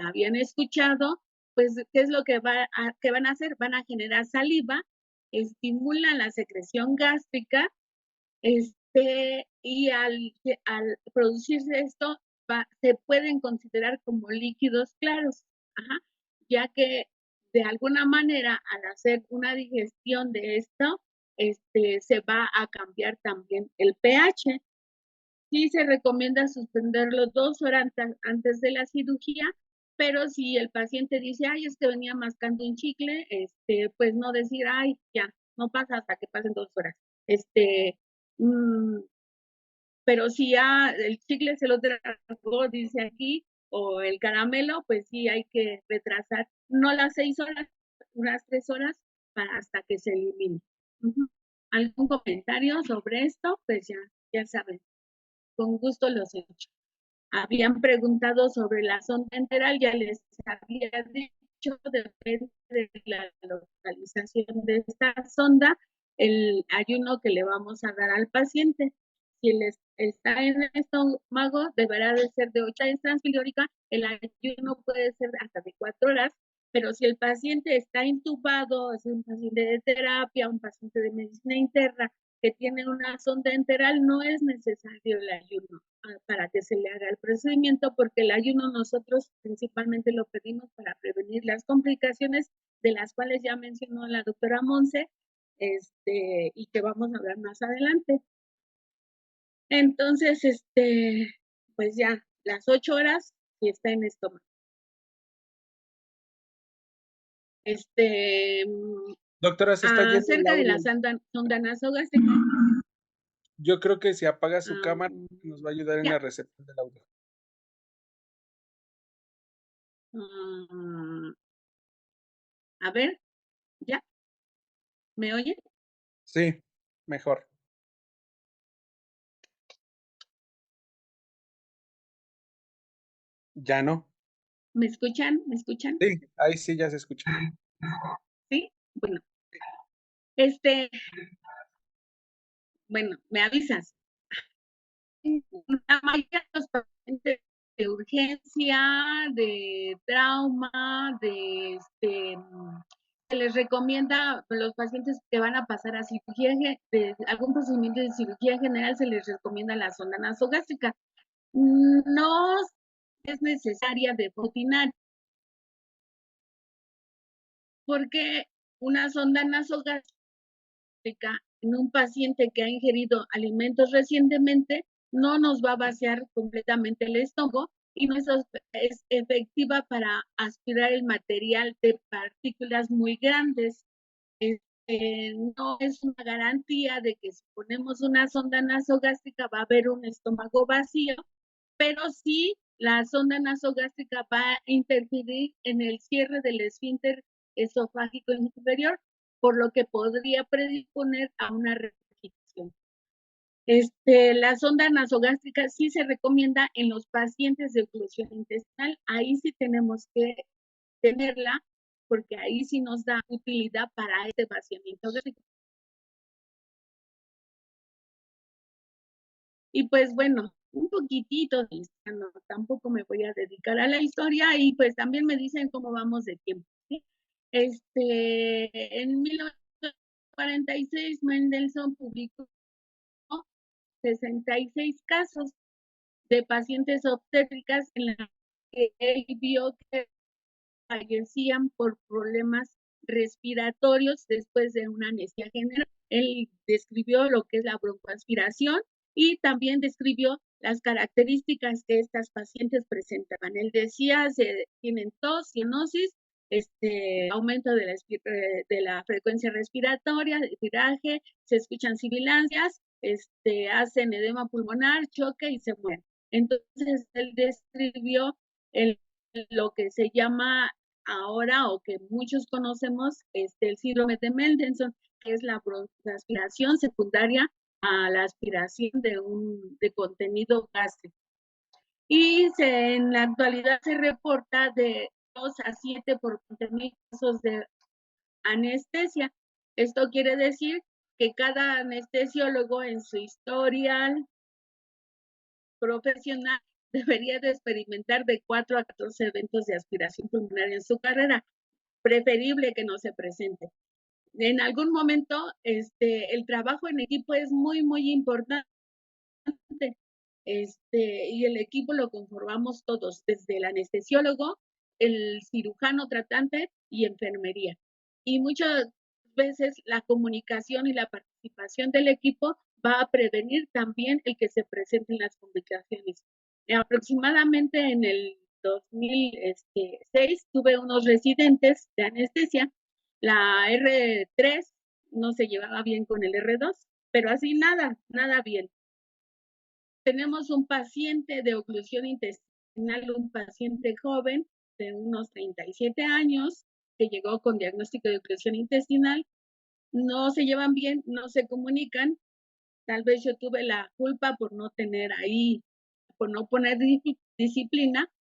habían escuchado, pues, ¿qué es lo que van a hacer? Van a generar saliva, estimulan la secreción gástrica, y al producirse esto, se pueden considerar como líquidos claros, ya que de alguna manera, al hacer una digestión de esto, se va a cambiar también el pH. Sí se recomienda suspenderlo 2 horas antes de la cirugía, pero si el paciente dice, ay, es que venía mascando un chicle, pues no decir, ay, ya, no pasa hasta que pasen 2 horas. Pero si ya el chicle se lo tragó, dice aquí, o el caramelo, pues sí hay que retrasar, no las 6 horas, unas 3 horas, hasta que se elimine. ¿Algún comentario sobre esto? Pues ya saben, con gusto los he hecho. Habían preguntado sobre la sonda enteral, ya les había dicho, depende de la localización de esta sonda, el ayuno que le vamos a dar al paciente. Si les está en el estómago, deberá de ser de 8 horas transfilórica, el ayuno puede ser hasta de 4 horas, pero si el paciente está intubado, es un paciente de terapia, un paciente de medicina interna, que tiene una sonda enteral, no es necesario el ayuno para que se le haga el procedimiento, porque el ayuno nosotros principalmente lo pedimos para prevenir las complicaciones de las cuales ya mencionó la doctora Monse, y que vamos a hablar más adelante. Entonces, pues ya, las 8 horas, si está en estómago. Doctora, se está yendo el Acerca de la audio. sonda nasogástrica. Yo creo que si apaga su cámara, nos va a ayudar en ya. la recepción del audio. A ver, ¿ya? ¿Me oye? Sí, mejor. Ya no. ¿Me escuchan? ¿Me escuchan? Sí, ahí sí ya se escucha. ¿Sí? Bueno. Bueno, me avisas. La mayoría de los pacientes de urgencia, de trauma, se les recomienda a los pacientes que van a pasar a cirugía, de algún procedimiento de cirugía general, se les recomienda la sonda nasogástrica. No es necesaria de rutinar, porque una sonda nasogástrica en un paciente que ha ingerido alimentos recientemente no nos va a vaciar completamente el estómago y no es efectiva para aspirar el material de partículas muy grandes. No es una garantía de que si ponemos una sonda nasogástrica va a haber un estómago vacío, pero sí la sonda nasogástrica va a interferir en el cierre del esfínter esofágico inferior, por lo que podría predisponer a una regurgitación. La sonda nasogástrica sí se recomienda en los pacientes de oclusión intestinal. Ahí sí tenemos que tenerla, porque ahí sí nos da utilidad para este vaciamiento gástrico. Y pues bueno, un poquitito de historia, no, tampoco me voy a dedicar a la historia y pues también me dicen cómo vamos de tiempo. ¿Sí? En 1946 Mendelssohn publicó 66 casos de pacientes obstétricas en la que él vio que fallecían por problemas respiratorios después de una anestesia general. Él describió lo que es la broncoaspiración y también describió las características que estas pacientes presentaban. Él decía, tienen tos, cianosis, aumento de la frecuencia respiratoria, de tiraje, se escuchan sibilancias, hacen edema pulmonar, choque y se mueren. Entonces, él describió lo que se llama ahora o que muchos conocemos, el síndrome de Mendelssohn, que es la broncoaspiración secundaria a la aspiración de contenido gástrico. Y en la actualidad se reporta de 2 a 7 por 20,000 casos de anestesia. Esto quiere decir que cada anestesiólogo en su historial profesional debería de experimentar de 4 a 14 eventos de aspiración pulmonar en su carrera. Preferible que no se presente. En algún momento, el trabajo en equipo es muy, muy importante. Y el equipo lo conformamos todos, desde el anestesiólogo, el cirujano tratante y enfermería. Y muchas veces la comunicación y la participación del equipo va a prevenir también el que se presenten las complicaciones. Aproximadamente en el 2006 tuve unos residentes de anestesia. La R3 no se llevaba bien con el R2, pero así nada bien. Tenemos un paciente de oclusión intestinal, un paciente joven de unos 37 años que llegó con diagnóstico de oclusión intestinal. No se llevan bien, no se comunican. Tal vez yo tuve la culpa por no poner disciplina.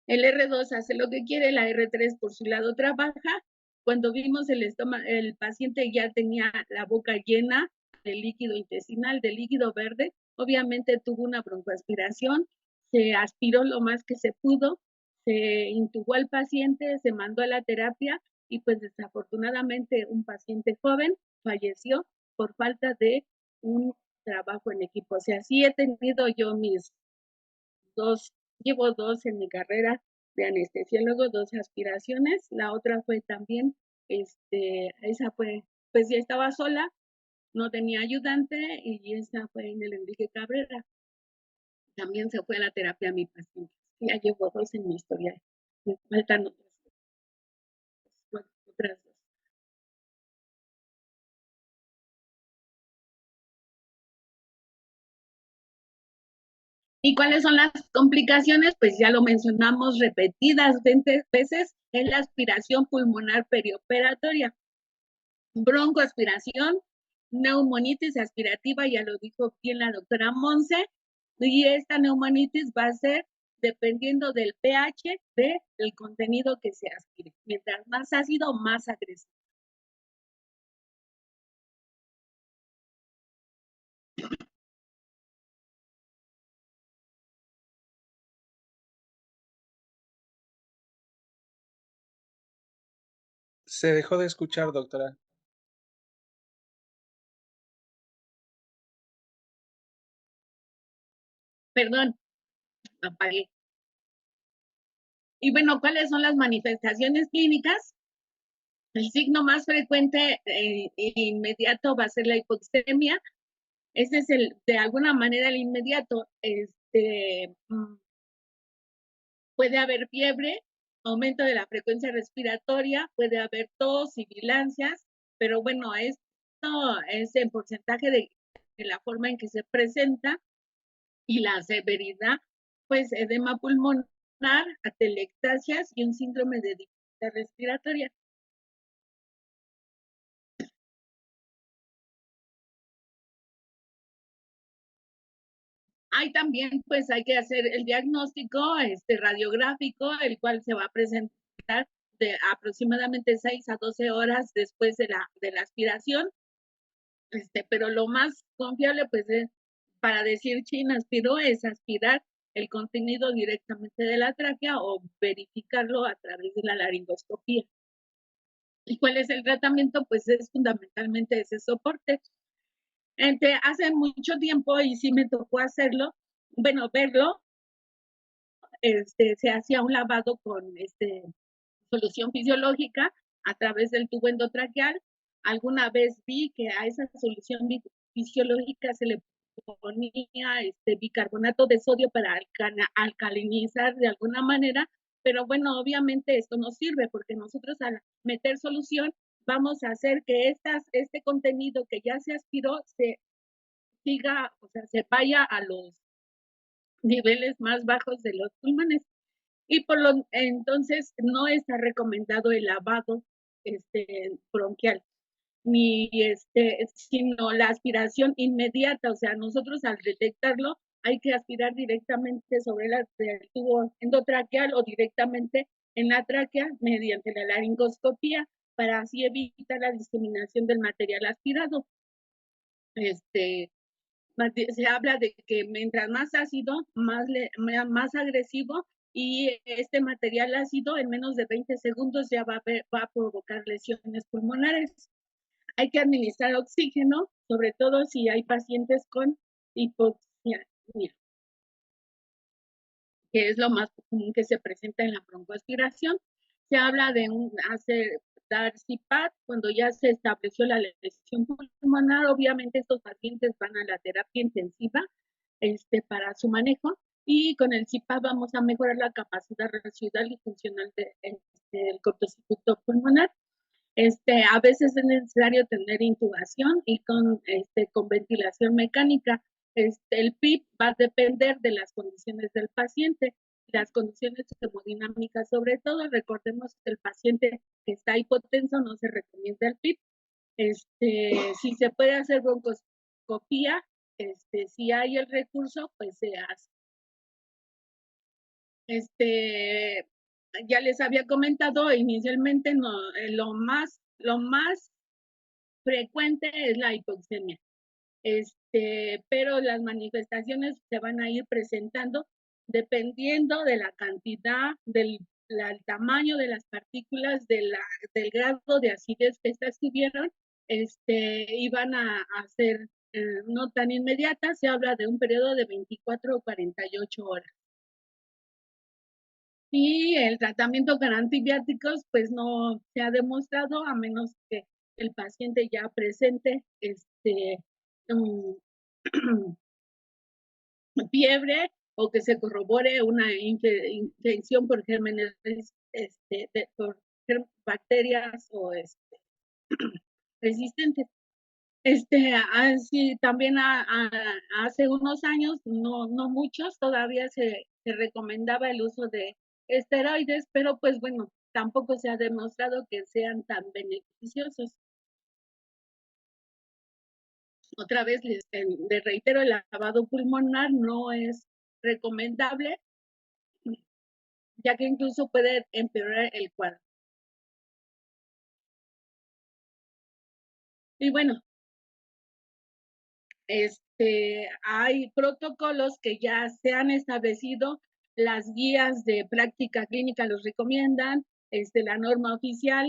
El R2 hace lo que quiere, la R3 por su lado trabaja. Cuando vimos el paciente ya tenía la boca llena de líquido intestinal, de líquido verde. Obviamente tuvo una broncoaspiración, se aspiró lo más que se pudo, se intubó al paciente, se mandó a la terapia y pues desafortunadamente un paciente joven falleció por falta de un trabajo en equipo. O sea, sí he tenido yo llevo 2 en mi carrera de anestesiólogo, 2 aspiraciones. La otra fue también, esa fue, pues ya estaba sola, no tenía ayudante y esa fue en el Enrique Cabrera. También se fue a la terapia mi paciente. Ya llevo 2 en mi historial. Me faltan otras 2. ¿Y cuáles son las complicaciones? Pues ya lo mencionamos repetidas veces, es la aspiración pulmonar perioperatoria. Broncoaspiración, neumonitis aspirativa, ya lo dijo bien la doctora Monse, y esta neumonitis va a ser dependiendo del pH del contenido que se aspire. Mientras más ácido, más agresivo. Se dejó de escuchar, doctora. Perdón, apagué. Y bueno, ¿cuáles son las manifestaciones clínicas? El signo más frecuente e inmediato va a ser la hipoxemia. Ese es de alguna manera el inmediato. Puede haber fiebre, aumento de la frecuencia respiratoria, puede haber tos, sibilancias, pero bueno, esto es en porcentaje de la forma en que se presenta y la severidad, pues edema pulmonar, atelectasias y un síndrome de dificultad respiratoria. Hay también, pues hay que hacer el diagnóstico radiográfico, el cual se va a presentar de aproximadamente 6 a 12 horas después de la aspiración. Pero lo más confiable, pues, es para decir chin aspiró, es aspirar el contenido directamente de la tráquea o verificarlo a través de la laringoscopía. ¿Y cuál es el tratamiento? Pues es fundamentalmente ese soporte. Hace mucho tiempo, y sí me tocó hacerlo, verlo, se hacía un lavado con solución fisiológica a través del tubo endotraqueal. Alguna vez vi que a esa solución fisiológica se le ponía bicarbonato de sodio para alcalinizar de alguna manera, pero bueno, obviamente esto no sirve porque nosotros al meter solución vamos a hacer que este contenido que ya se aspiró se siga, o sea, se vaya a los niveles más bajos de los pulmones. Y entonces no está recomendado el lavado bronquial, ni sino la aspiración inmediata. O sea, nosotros al detectarlo hay que aspirar directamente sobre el tubo endotraqueal o directamente en la tráquea mediante la laringoscopía para así evitar la diseminación del material aspirado. Se habla de que mientras más ácido, más agresivo, y este material ácido en menos de 20 segundos ya va a provocar lesiones pulmonares. Hay que administrar oxígeno, sobre todo si hay pacientes con hipoxia, que es lo más común que se presenta en la broncoaspiración. Se habla de dar CPAP cuando ya se estableció la lesión pulmonar. Obviamente estos pacientes van a la terapia intensiva para su manejo, y con el CPAP vamos a mejorar la capacidad residual y funcional del cortocircuito pulmonar. A veces es necesario tener intubación y con ventilación mecánica. El PIP va a depender de las condiciones del paciente, las condiciones hemodinámicas sobre todo. Recordemos que el paciente que está hipotenso no se recomienda el PIP. Si se puede hacer broncoscopía, si hay el recurso, pues se hace. Ya les había comentado inicialmente, lo más frecuente es la hipoxemia. Pero las manifestaciones se van a ir presentando dependiendo de la cantidad, del tamaño de las partículas, del grado de acidez que estas tuvieron, y van a ser no tan inmediatas. Se habla de un periodo de 24 o 48 horas. Y el tratamiento con antibióticos, pues no se ha demostrado, a menos que el paciente ya presente fiebre o que se corrobore una infección por gérmenes, por bacterias o resistentes. Así también hace unos años, no muchos, todavía se recomendaba el uso de esteroides, pero pues bueno, tampoco se ha demostrado que sean tan beneficiosos. Otra vez les reitero, el lavado pulmonar no es recomendable, ya que incluso puede empeorar el cuadro. Y bueno, hay protocolos que ya se han establecido, las guías de práctica clínica los recomiendan, la norma oficial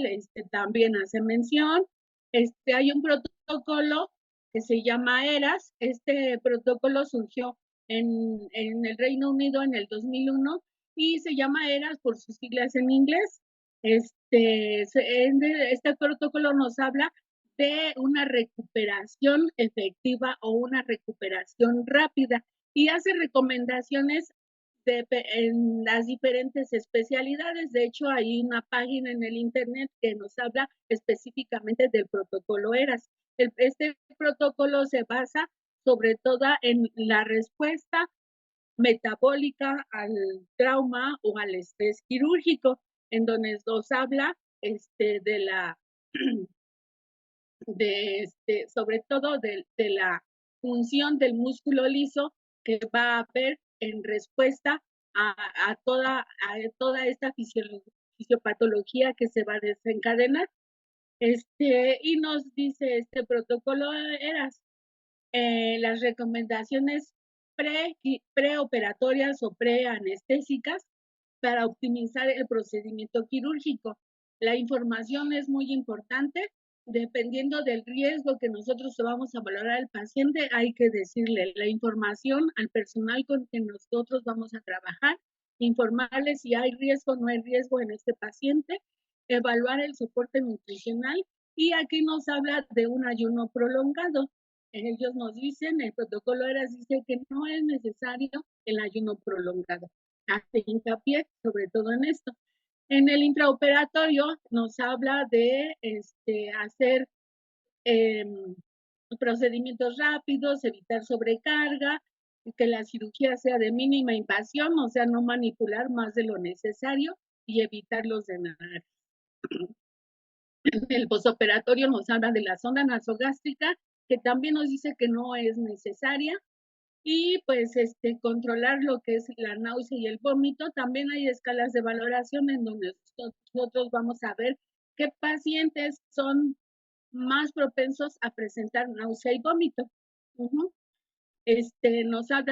también hace mención. Hay un protocolo que se llama ERAS. Este protocolo surgió en el Reino Unido en el 2001 y se llama ERAS por sus siglas en inglés. Este protocolo nos habla de una recuperación efectiva o una recuperación rápida, y hace recomendaciones en las diferentes especialidades. De hecho, hay una página en el internet que nos habla específicamente del protocolo ERAS. Este protocolo se basa sobre todo en la respuesta metabólica al trauma o al estrés quirúrgico, en donde nos habla de la sobre todo de la función del músculo liso que va a haber en respuesta a toda esta fisiopatología que se va a desencadenar. Y nos dice este protocolo ERAS, las recomendaciones preoperatorias o preanestésicas para optimizar el procedimiento quirúrgico. La información es muy importante. Dependiendo del riesgo que nosotros vamos a valorar al paciente, hay que decirle la información al personal con quien nosotros vamos a trabajar, informarles si hay riesgo o no hay riesgo en este paciente, evaluar el soporte nutricional y aquí nos habla de un ayuno prolongado. Ellos nos dicen, el protocolo ERAS dice que no es necesario el ayuno prolongado. Hace hincapié sobre todo en esto. En el intraoperatorio nos habla de hacer procedimientos rápidos, evitar sobrecarga, que la cirugía sea de mínima invasión, o sea, no manipular más de lo necesario y evitar los denarios. En el posoperatorio nos habla de la sonda nasogástrica, que también nos dice que no es necesaria, y pues controlar lo que es la náusea y el vómito. También hay escalas de valoración en donde nosotros vamos a ver qué pacientes son más propensos a presentar náusea y vómito.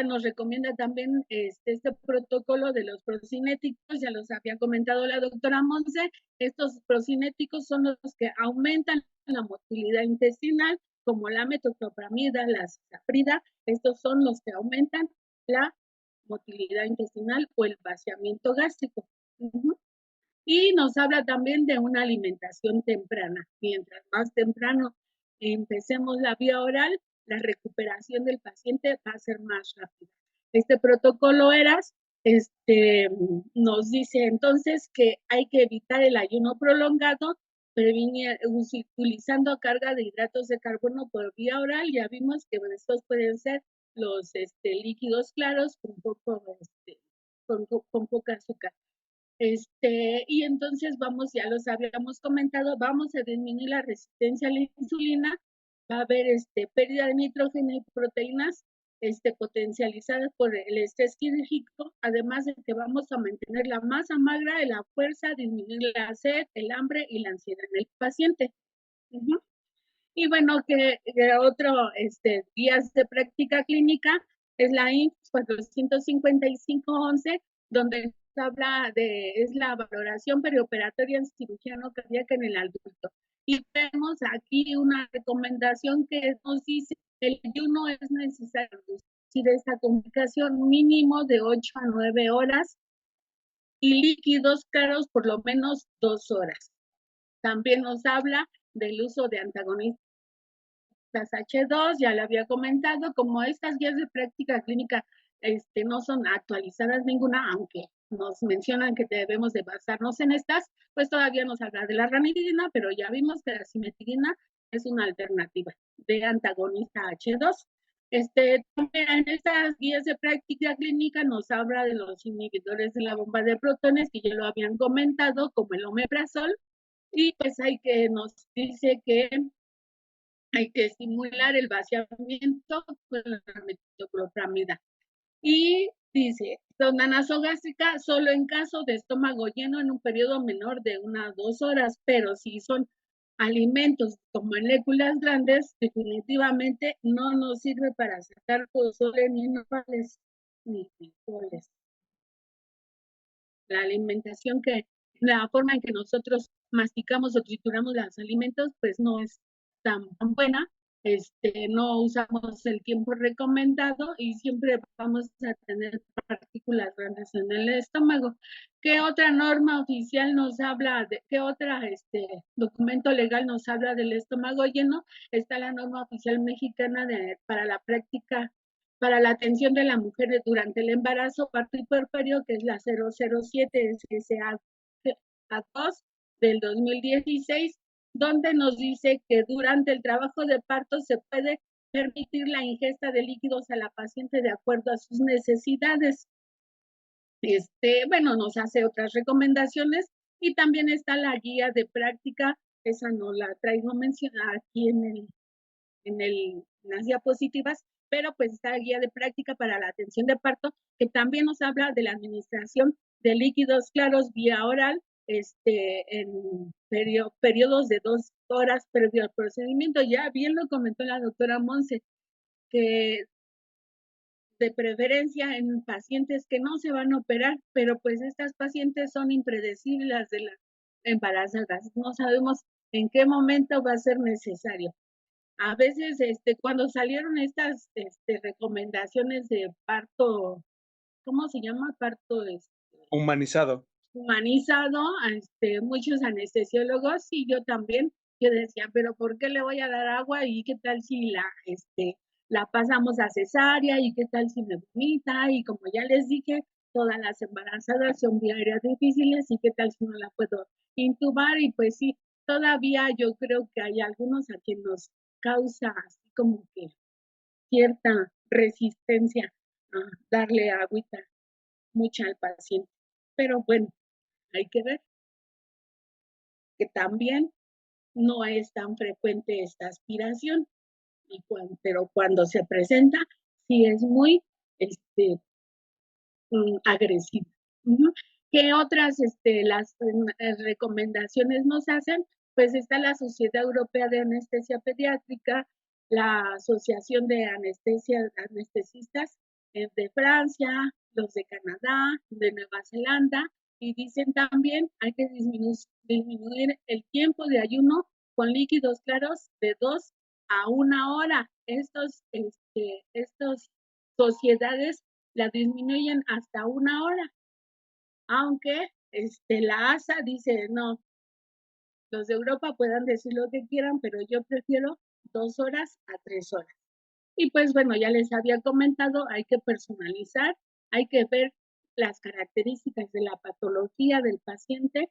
Nos recomienda también este protocolo de los procinéticos, ya los había comentado la doctora Monse. Estos procinéticos son los que aumentan la motilidad intestinal, como la metoclopramida, la cisaprida. Estos son los que aumentan la motilidad intestinal o el vaciamiento gástrico. Y nos habla también de una alimentación temprana. Mientras más temprano empecemos la vía oral, la recuperación del paciente va a ser más rápida. Este protocolo ERAS nos dice entonces que hay que evitar el ayuno prolongado, utilizando carga de hidratos de carbono por vía oral. Ya vimos que estos pueden ser los líquidos claros con poca azúcar. Y entonces ya los habíamos comentado, vamos a disminuir la resistencia a la insulina, va a haber pérdida de nitrógeno y proteínas potencializadas por el estrés quirúrgico, además de que vamos a mantener la masa magra, la fuerza, disminuir la sed, el hambre y la ansiedad en el paciente. Y bueno, que otro guías de práctica clínica es la INFS 455-11, donde habla es la valoración perioperatoria en cirugía no cardíaca en el adulto. Y vemos aquí una recomendación que nos dice que el ayuno es necesario reducir esta complicación mínimo de 8 a 9 horas y líquidos claros por lo menos 2 horas. También nos habla del uso de antagonistas H2, ya lo había comentado. Como estas guías de práctica clínica no son actualizadas ninguna, aunque nos mencionan que debemos de basarnos en estas, pues todavía nos habla de la ranitidina, pero ya vimos que la cimetidina es una alternativa de antagonista H2. También en estas guías de práctica clínica nos habla de los inhibidores de la bomba de protones, que ya lo habían comentado, como el omeprazol, y pues nos dice que hay que estimular el vaciamiento con la metoclopramida. Y dice, sonda nasogástrica solo en caso de estómago lleno en un periodo menor de 1 a 2 horas, pero si son alimentos con moléculas grandes, definitivamente no nos sirve para sacar pozole ni nopales ni frijoles. La alimentación la forma en que nosotros masticamos o trituramos los alimentos, pues no es tan buena. No usamos el tiempo recomendado y siempre vamos a tener partículas grandes en el estómago. ¿Qué otra norma oficial nos habla qué otra documento legal nos habla del estómago lleno? Está la norma oficial mexicana para la práctica, para la atención de la mujer durante el embarazo, parto y puerperio, que es la 007 SSA2 del 2016, donde nos dice que durante el trabajo de parto se puede permitir la ingesta de líquidos a la paciente de acuerdo a sus necesidades. Nos hace otras recomendaciones y también está la guía de práctica, esa no la traigo mencionada aquí en las diapositivas, pero pues está la guía de práctica para la atención de parto, que también nos habla de la administración de líquidos claros vía oral, en periodos de 2 horas previo al procedimiento. Ya bien lo comentó la doctora Monse, que de preferencia en pacientes que no se van a operar, pero pues estas pacientes son impredecibles de las embarazadas. No sabemos en qué momento va a ser necesario. A veces, cuando salieron estas recomendaciones de parto, ¿cómo se llama? Parto Humanizado. Humanizado, muchos anestesiólogos y yo también, yo decía, pero ¿por qué le voy a dar agua? ¿Y qué tal si la pasamos a cesárea? ¿Y qué tal si me vomita? Y como ya les dije, todas las embarazadas son vía aéreas difíciles y qué tal si no la puedo intubar. Y pues sí, todavía yo creo que hay algunos a quien nos causa así como que cierta resistencia a darle agüita mucha al paciente. Pero bueno, hay que ver que también no es tan frecuente esta aspiración, pero cuando se presenta, sí es muy agresiva. ¿Qué otras las recomendaciones nos hacen? Pues está la Sociedad Europea de Anestesia Pediátrica, la Asociación de Anestesistas de Francia, los de Canadá, de Nueva Zelanda, y dicen también hay que disminuir el tiempo de ayuno con líquidos claros de 2 a 1 hora. Estos sociedades la disminuyen hasta 1 hora, aunque la ASA dice no, los de Europa puedan decir lo que quieran, pero yo prefiero 2 horas a 3 horas. Y pues bueno, ya les había comentado, hay que personalizar, hay que ver las características de la patología del paciente,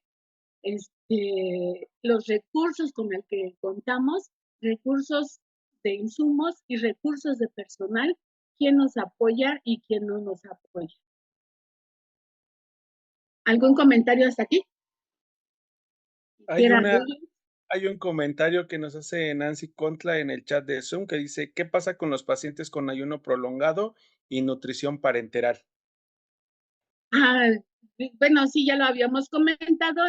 los recursos con el que contamos, recursos de insumos y recursos de personal, quién nos apoya y quién no nos apoya. ¿Algún comentario hasta aquí? Hay un comentario que nos hace Nancy Contla en el chat de Zoom que dice, ¿qué pasa con los pacientes con ayuno prolongado y nutrición parenteral? Bueno, sí, ya lo habíamos comentado,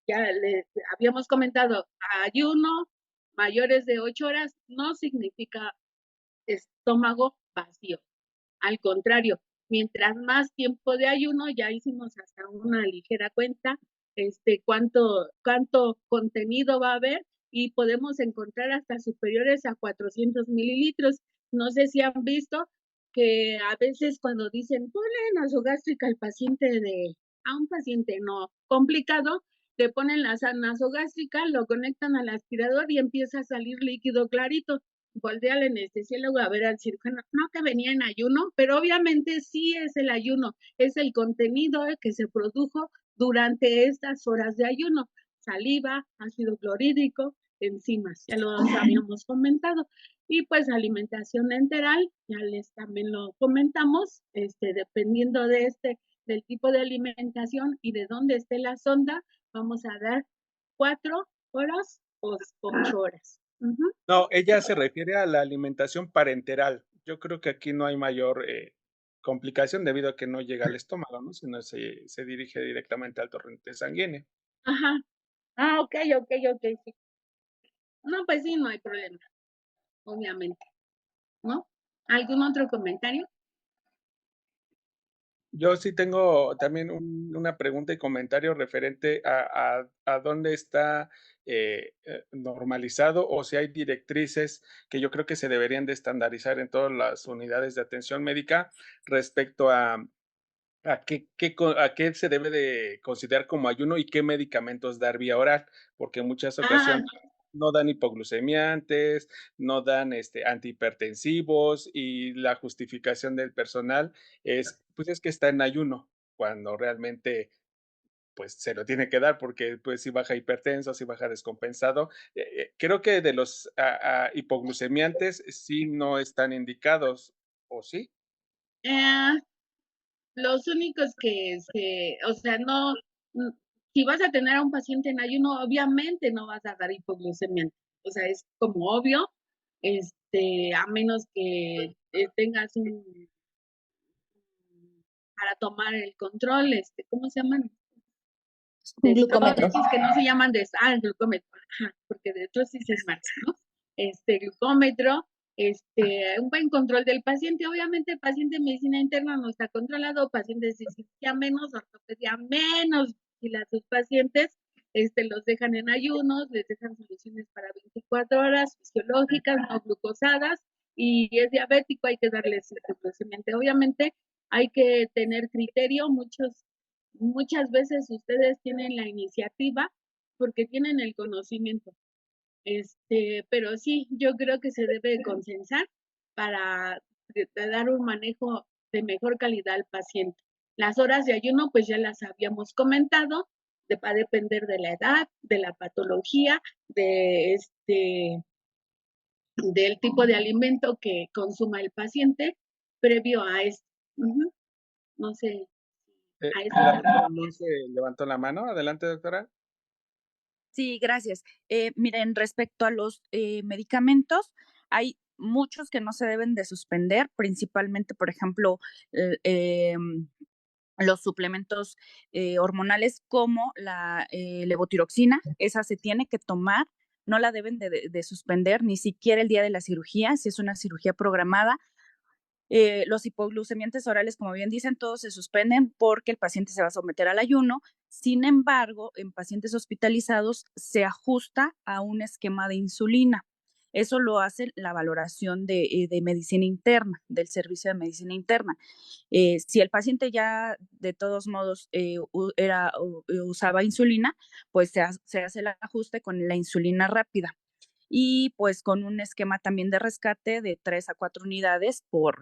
ya le habíamos comentado, ayuno mayores de 8 horas no significa estómago vacío. Al contrario, mientras más tiempo de ayuno, ya hicimos hasta una ligera cuenta, cuánto contenido va a haber y podemos encontrar hasta superiores a 400 mililitros. No sé si han visto que a veces cuando dicen, ponle nasogástrica al paciente a un paciente no complicado, le ponen la nasogástrica, lo conectan al aspirador y empieza a salir líquido clarito. Voltea al anestesiólogo a ver al cirujano, no que venía en ayuno, pero obviamente sí es el ayuno, es el contenido que se produjo durante estas horas de ayuno, saliva, ácido clorhídrico, enzimas, ya lo habíamos comentado, y pues alimentación enteral, ya les también lo comentamos, dependiendo del tipo de alimentación y de dónde esté la sonda, vamos a dar 4 horas o 8 horas. No, ella se refiere a la alimentación parenteral. Yo creo que aquí no hay mayor complicación debido a que no llega al estómago, ¿no? Sino se dirige directamente al torrente sanguíneo. Ajá. Ok, sí. No, pues sí, no hay problema, obviamente, ¿no? ¿Algún otro comentario? Yo sí tengo también una pregunta y comentario referente a dónde está normalizado o si hay directrices que yo creo que se deberían de estandarizar en todas las unidades de atención médica respecto a qué se debe de considerar como ayuno y qué medicamentos dar vía oral, porque en muchas ocasiones no dan hipoglucemiantes, no dan antihipertensivos y la justificación del personal pues es que está en ayuno, cuando realmente pues se lo tiene que dar porque pues si baja hipertenso, si baja descompensado. Creo que de los hipoglucemiantes sí no están indicados, ¿o sí? Los únicos o sea, no, si vas a tener a un paciente en ayuno, obviamente no vas a dar hipoglucemiante. O sea, es como obvio, a menos que tengas para tomar el control, ¿cómo se llaman? Un glucómetro. Que no se llaman el glucómetro, porque de hecho sí se marca, ¿no? Glucómetro, un buen control del paciente. Obviamente el paciente en medicina interna no está controlado, pacientes de cirugía menos, ortopedia menos, y sus pacientes los dejan en ayunos, les dejan soluciones para 24 horas, fisiológicas, no glucosadas, y es diabético, hay que darle glucosamante. Obviamente hay que tener criterio, muchos muchas veces ustedes tienen la iniciativa porque tienen el conocimiento. Pero sí, yo creo que se debe consensar para dar un manejo de mejor calidad al paciente. Las horas de ayuno, pues ya las habíamos comentado, va a depender de la edad, de la patología, del tipo de alimento que consuma el paciente previo a esto. No sé, a eso. La doctora Monse levantó la mano. Adelante, doctora. Sí, gracias. Miren, respecto a los medicamentos, hay muchos que no se deben de suspender, principalmente, por ejemplo, los suplementos hormonales como la levotiroxina, esa se tiene que tomar, no la deben de suspender ni siquiera el día de la cirugía, si es una cirugía programada. Los hipoglucemiantes orales, como bien dicen, todos se suspenden porque el paciente se va a someter al ayuno. Sin embargo, en pacientes hospitalizados se ajusta a un esquema de insulina. Eso lo hace la valoración de medicina interna, del servicio de medicina interna. Si el paciente ya de todos modos usaba insulina, pues se hace el ajuste con la insulina rápida y pues con un esquema también de rescate de 3 a 4 unidades por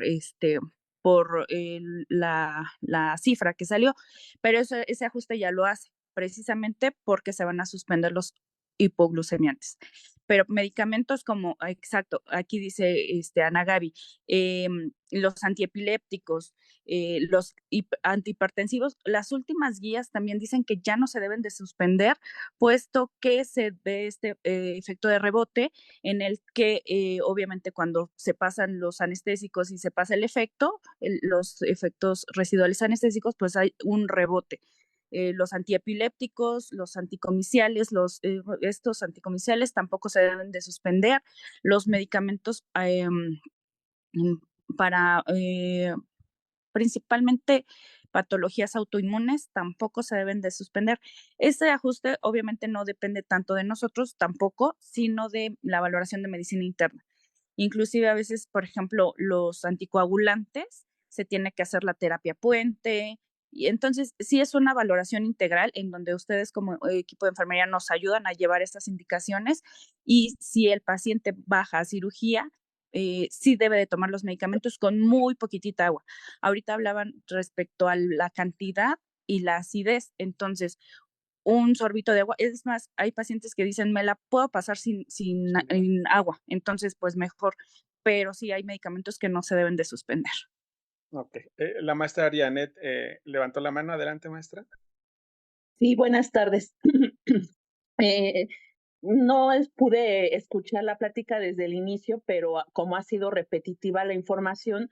la cifra que salió, pero ese ajuste ya lo hace precisamente porque se van a suspender los hipoglucemiantes. Pero medicamentos como, exacto, aquí dice Ana Gaby, los antiepilépticos, los antihipertensivos, las últimas guías también dicen que ya no se deben de suspender, puesto que se ve este efecto de rebote en el que obviamente cuando se pasan los anestésicos y se pasa el efecto, los efectos residuales anestésicos, pues hay un rebote. Los antiepilépticos, los anticomiciales, estos anticomiciales tampoco se deben de suspender. Los medicamentos para principalmente patologías autoinmunes tampoco se deben de suspender. Ese ajuste obviamente no depende tanto de nosotros tampoco, sino de la valoración de medicina interna. Inclusive a veces, por ejemplo, los anticoagulantes, se tiene que hacer la terapia puente. Y entonces, sí es una valoración integral en donde ustedes como equipo de enfermería nos ayudan a llevar estas indicaciones y si el paciente baja a cirugía, sí debe de tomar los medicamentos con muy poquitita agua. Ahorita hablaban respecto a la cantidad y la acidez, entonces un sorbito de agua. Es más, hay pacientes que dicen, me la puedo pasar sin agua, entonces pues mejor, pero sí hay medicamentos que no se deben de suspender. Ok. La maestra Arianet levantó la mano. Adelante, maestra. Sí, buenas tardes. No pude escuchar la plática desde el inicio, pero como ha sido repetitiva la información,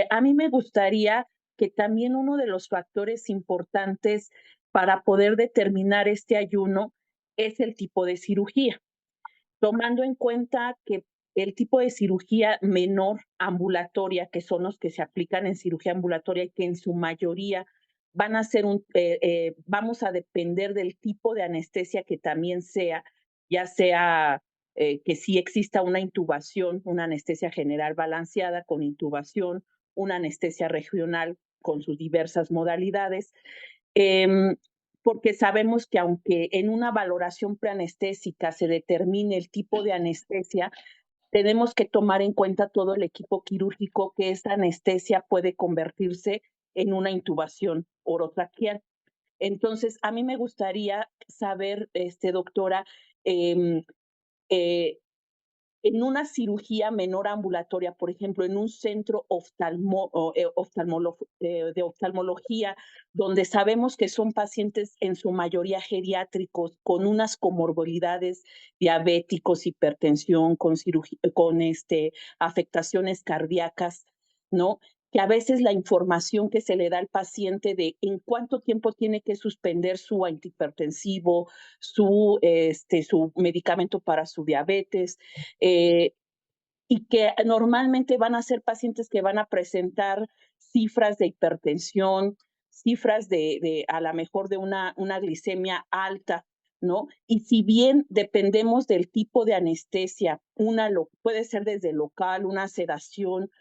a mí me gustaría que también uno de los factores importantes para poder determinar este ayuno es el tipo de cirugía, tomando en cuenta que el tipo de cirugía menor ambulatoria, que son los que se aplican en cirugía ambulatoria y que en su mayoría van a ser vamos a depender del tipo de anestesia que también sea, ya sea que sí exista una intubación, una anestesia general balanceada con intubación, una anestesia regional con sus diversas modalidades. Porque sabemos que aunque en una valoración preanestésica se determine el tipo de anestesia, tenemos que tomar en cuenta todo el equipo quirúrgico que esta anestesia puede convertirse en una intubación orotraqueal. Entonces, a mí me gustaría saber, doctora, eh, en una cirugía menor ambulatoria, por ejemplo, en un centro de oftalmología, donde sabemos que son pacientes en su mayoría geriátricos con unas comorbilidades, diabéticos, hipertensión, con afectaciones cardíacas, ¿no? Que a veces la información que se le da al paciente de en cuánto tiempo tiene que suspender su antihipertensivo, su medicamento para su diabetes, y que normalmente van a ser pacientes que van a presentar cifras de hipertensión, cifras de a lo mejor de una glicemia alta, ¿no? Y si bien dependemos del tipo de anestesia, puede ser desde local, una sedación,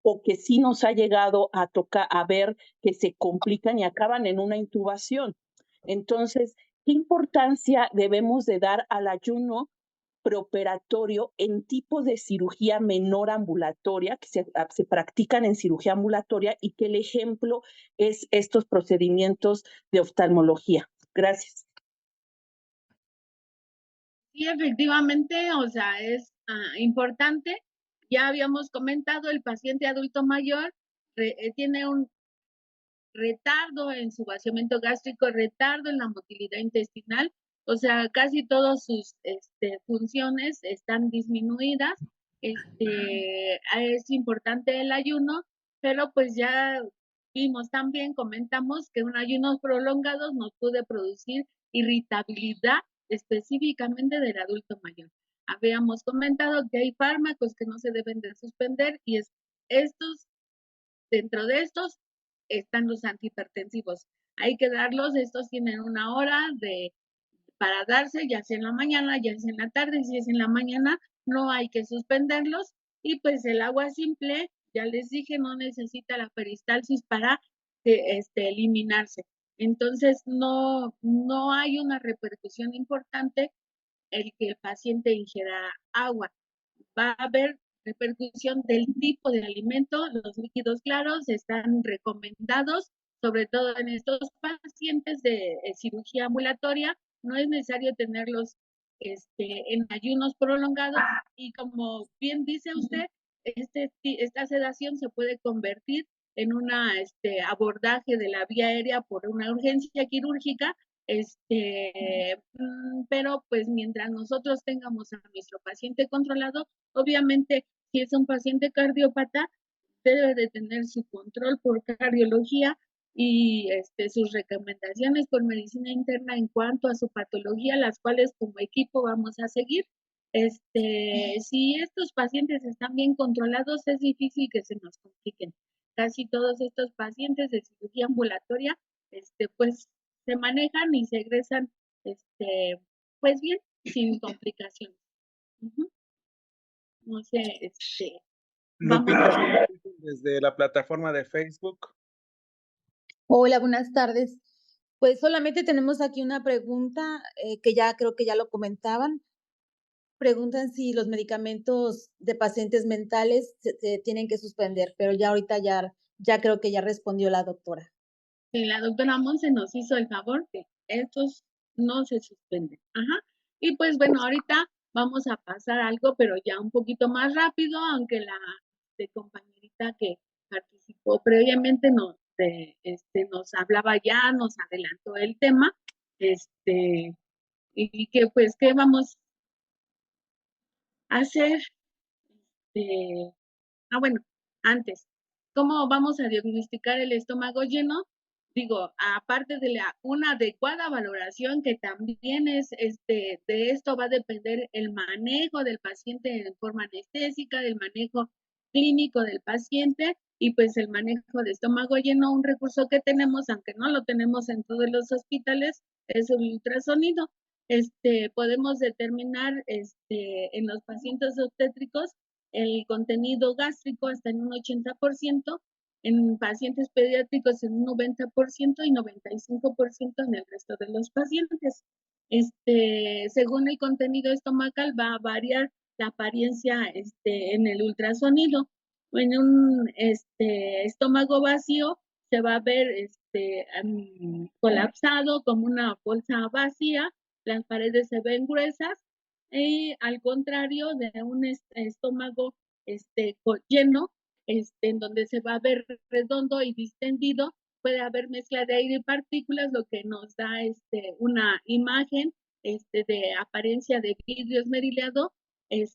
o que sí nos ha llegado a tocar, a ver que se complican y acaban en una intubación. Entonces, ¿qué importancia debemos de dar al ayuno preoperatorio en tipo de cirugía menor ambulatoria que se practican en cirugía ambulatoria y que el ejemplo es estos procedimientos de oftalmología? Gracias. Sí, efectivamente, o sea, es importante. Ya habíamos comentado, el paciente adulto mayor tiene un retardo en su vaciamiento gástrico, retardo en la motilidad intestinal, o sea, casi todas sus funciones están disminuidas. Es importante el ayuno, pero pues ya vimos también, comentamos que un ayuno prolongado nos puede producir irritabilidad específicamente del adulto mayor. Habíamos comentado que hay fármacos que no se deben de suspender y dentro de estos están los antihipertensivos. Hay que darlos, estos tienen una hora para darse, ya sea en la mañana, ya sea en la tarde, si es en la mañana, no hay que suspenderlos. Y pues el agua simple, ya les dije, no necesita la peristalsis para eliminarse. Entonces, no hay una repercusión importante el que el paciente ingiera agua. Va a haber repercusión del tipo de alimento. Los líquidos claros están recomendados, sobre todo en estos pacientes de cirugía ambulatoria. No es necesario tenerlos en ayunos prolongados y como bien dice usted, esta sedación se puede convertir en un abordaje de la vía aérea por una urgencia quirúrgica, pero pues mientras nosotros tengamos a nuestro paciente controlado, obviamente si es un paciente cardiópata, debe de tener su control por cardiología y sus recomendaciones por medicina interna en cuanto a su patología, las cuales como equipo vamos a seguir. Si estos pacientes están bien controlados, es difícil que se nos compliquen. Casi todos estos pacientes de cirugía ambulatoria, pues se manejan y se egresan, pues bien, sin complicaciones. No sé, vamos Lupita, a... desde la plataforma de Facebook. Hola, buenas tardes. Pues solamente tenemos aquí una pregunta que ya creo que ya lo comentaban. Preguntan si los medicamentos de pacientes mentales se tienen que suspender, pero ya ahorita ya creo que ya respondió la doctora. Sí, la doctora Monse nos hizo el favor que estos no se suspenden. Ajá. Y pues bueno, ahorita vamos a pasar algo, pero ya un poquito más rápido, aunque la compañerita que participó previamente nos hablaba ya, nos adelantó el tema, y que pues, ¿qué vamos a hacer? Bueno, antes, ¿cómo vamos a diagnosticar el estómago lleno? Digo, aparte de una adecuada valoración, que también es, de esto va a depender el manejo del paciente en forma anestésica, del manejo clínico del paciente y pues el manejo de estómago lleno, un recurso que tenemos, aunque no lo tenemos en todos los hospitales, es el ultrasonido. Podemos determinar en los pacientes obstétricos el contenido gástrico hasta en un 80%, en pacientes pediátricos en un 90% y 95% en el resto de los pacientes. Según el contenido estomacal va a variar la apariencia en el ultrasonido. En un estómago vacío se va a ver colapsado como una bolsa vacía, las paredes se ven gruesas, al contrario de un estómago lleno, en donde se va a ver redondo y distendido, puede haber mezcla de aire y partículas, lo que nos da una imagen de apariencia de vidrio esmerilado, y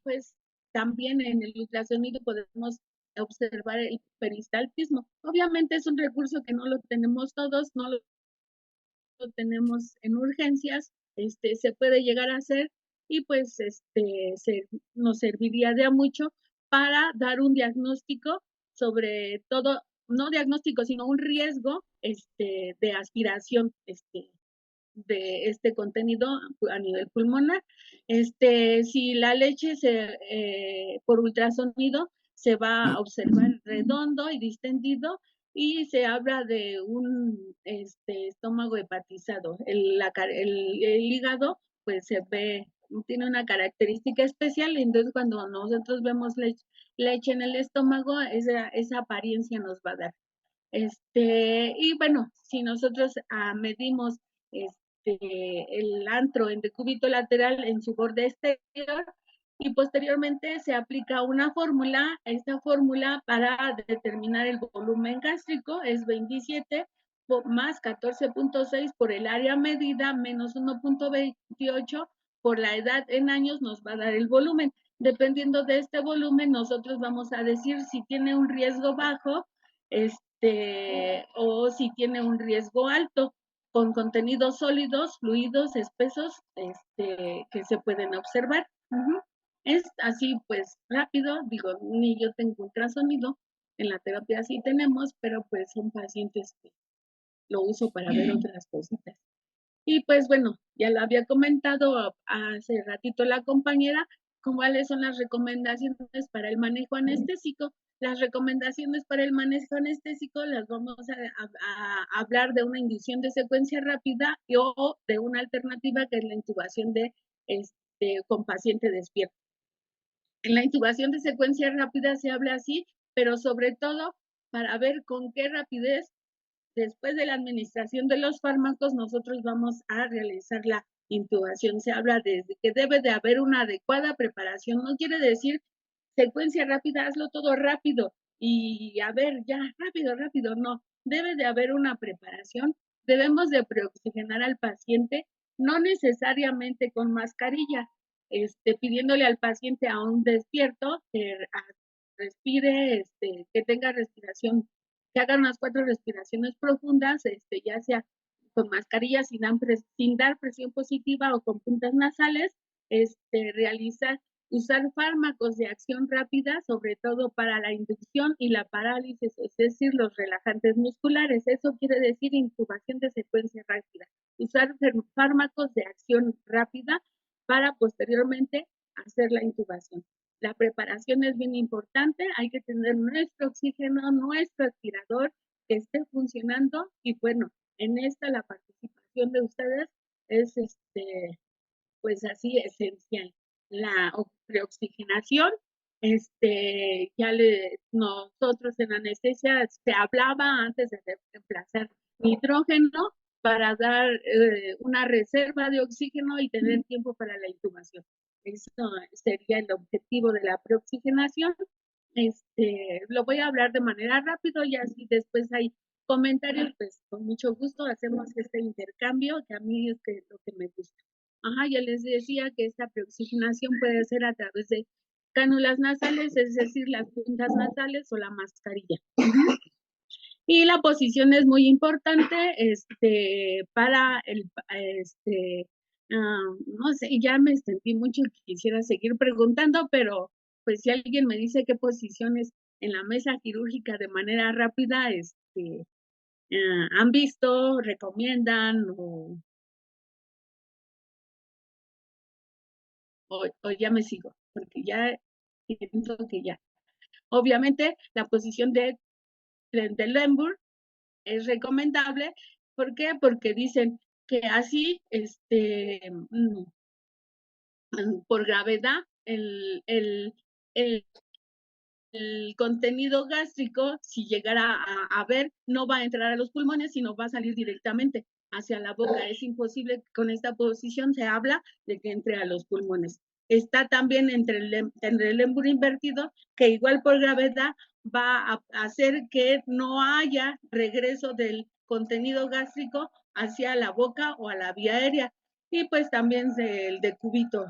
pues también en el ultrasonido podemos observar el peristaltismo. Obviamente es un recurso que no lo tenemos todos, no lo tenemos en urgencias, se puede llegar a hacer y pues nos serviría de mucho para dar un diagnóstico sobre todo, no diagnóstico, sino un riesgo de aspiración de este contenido a nivel pulmonar. Si la leche por ultrasonido se va a observar redondo y distendido, y se habla de un estómago hepatizado. El hígado pues se ve, tiene una característica especial, entonces cuando nosotros vemos leche en el estómago, esa apariencia nos va a dar. Y bueno, si nosotros medimos el antro en decúbito lateral en su borde exterior, y posteriormente se aplica una fórmula. Esta fórmula para determinar el volumen gástrico es 27 más 14.6 por el área medida menos 1.28 por la edad en años, nos va a dar el volumen. Dependiendo de este volumen, nosotros vamos a decir si tiene un riesgo bajo o si tiene un riesgo alto, con contenidos sólidos, fluidos, espesos, que se pueden observar. Es así, pues, rápido, digo, ni yo tengo ultrasonido, en la terapia sí tenemos, pero pues son pacientes que lo uso para ver otras cositas. Y pues bueno, ya lo había comentado hace ratito la compañera, cuáles son las recomendaciones para el manejo anestésico. Las recomendaciones para el manejo anestésico las vamos a hablar de una inducción de secuencia rápida o de una alternativa que es la intubación con paciente despierto. En la intubación de secuencia rápida se habla así, pero sobre todo para ver con qué rapidez, después de la administración de los fármacos, nosotros vamos a realizar la intubación. Se habla de que debe de haber una adecuada preparación. No quiere decir secuencia rápida, hazlo todo rápido y a ver, ya, rápido, rápido. No, debe de haber una preparación. Debemos de preoxigenar al paciente, no necesariamente con mascarilla, pidiéndole al paciente aún despierto que respire, que tenga respiración, que hagan unas 4 respiraciones profundas, ya sea con mascarilla sin dar presión positiva o con puntas nasales, usar fármacos de acción rápida, sobre todo para la inducción y la parálisis, es decir, los relajantes musculares. Eso quiere decir intubación de secuencia rápida. Usar fármacos de acción rápida para posteriormente hacer la intubación. La preparación es bien importante, hay que tener nuestro oxígeno, nuestro aspirador que esté funcionando, y bueno, en esta la participación de ustedes es pues así esencial. La preoxigenación, nosotros en anestesia se hablaba antes de reemplazar nitrógeno para dar una reserva de oxígeno y tener tiempo para la intubación. Eso sería el objetivo de la preoxigenación. Lo voy a hablar de manera rápida y así después hay comentarios, pues con mucho gusto hacemos este intercambio, que a mí es lo que me gusta. Ya les decía que esta preoxigenación puede ser a través de cánulas nasales, es decir, las puntas nasales o la mascarilla. Y la posición es muy importante, para no sé, ya me sentí mucho que quisiera seguir preguntando, pero pues si alguien me dice qué posiciones en la mesa quirúrgica de manera rápida, han visto, recomiendan o ya me sigo, porque ya siento que ya. Obviamente, la posición de Trendelenburg es recomendable. ¿Por qué? Porque dicen que así, por gravedad, el contenido gástrico, si llegara a ver, no va a entrar a los pulmones, sino va a salir directamente hacia la boca. Es imposible que con esta posición se habla de que entre a los pulmones. Está también entre el émbolo invertido, que igual por gravedad va a hacer que no haya regreso del contenido gástrico hacia la boca o a la vía aérea. Y pues también el decúbito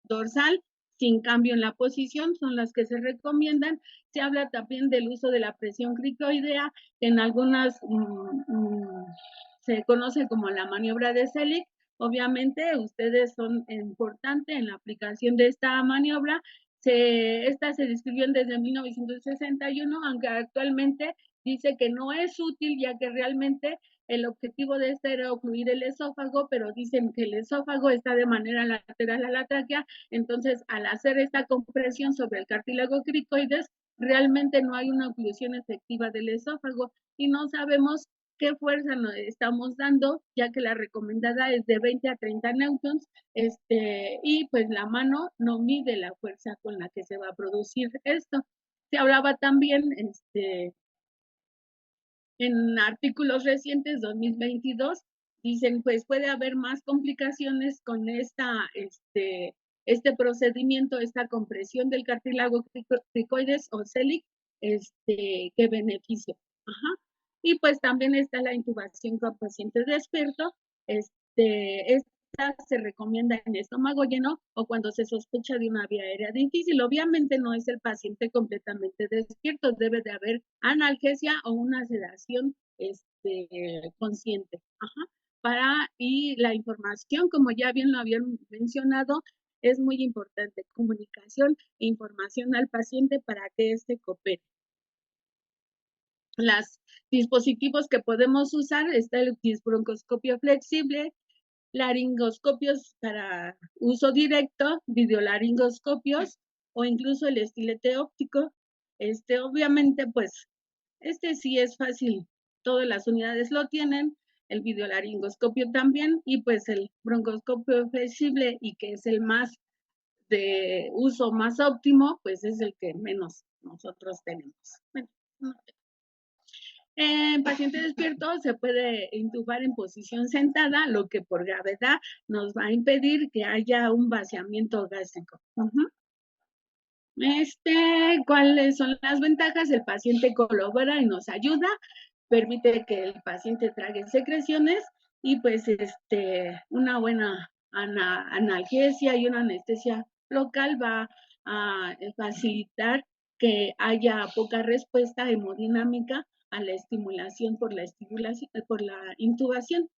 dorsal, sin cambio en la posición, son las que se recomiendan. Se habla también del uso de la presión cricoidea, que en algunas se conoce como la maniobra de Selig. Obviamente, ustedes son importantes en la aplicación de esta maniobra. Esta se describió desde 1961, aunque actualmente dice que no es útil, ya que realmente El objetivo de esta era ocluir el esófago, pero dicen que el esófago está de manera lateral a la tráquea, entonces al hacer esta compresión sobre el cartílago cricoides, realmente no hay una oclusión efectiva del esófago y no sabemos qué fuerza nos estamos dando, ya que la recomendada es de 20 a 30 newtons, y pues la mano no mide la fuerza con la que se va a producir esto. Se hablaba también, en artículos recientes, 2022, dicen, pues puede haber más complicaciones con este procedimiento, esta compresión del cartílago cricoides o CELIC, que beneficio. Ajá. Y pues también está la intubación con pacientes despiertos. Esta se recomienda en estómago lleno o cuando se sospecha de una vía aérea difícil. Obviamente no es el paciente completamente despierto, debe de haber analgesia o una sedación consciente. Ajá. Y la información, como ya bien lo habían mencionado, es muy importante. Comunicación e información al paciente para que éste coopere. Los dispositivos que podemos usar está el disbroncoscopio flexible, laringoscopios para uso directo, videolaringoscopios o incluso el estilete óptico. Obviamente, pues, sí es fácil, todas las unidades lo tienen, el videolaringoscopio también, y pues el broncoscopio flexible, y que es el más de uso más óptimo, pues es el que menos nosotros tenemos. Bueno, no. En paciente despierto se puede intubar en posición sentada, lo que por gravedad nos va a impedir que haya un vaciamiento gástrico. ¿Cuáles son las ventajas? El paciente colabora y nos ayuda, permite que el paciente trague secreciones y pues una buena analgesia y una anestesia local va a facilitar que haya poca respuesta hemodinámica a la estimulación por la intubación.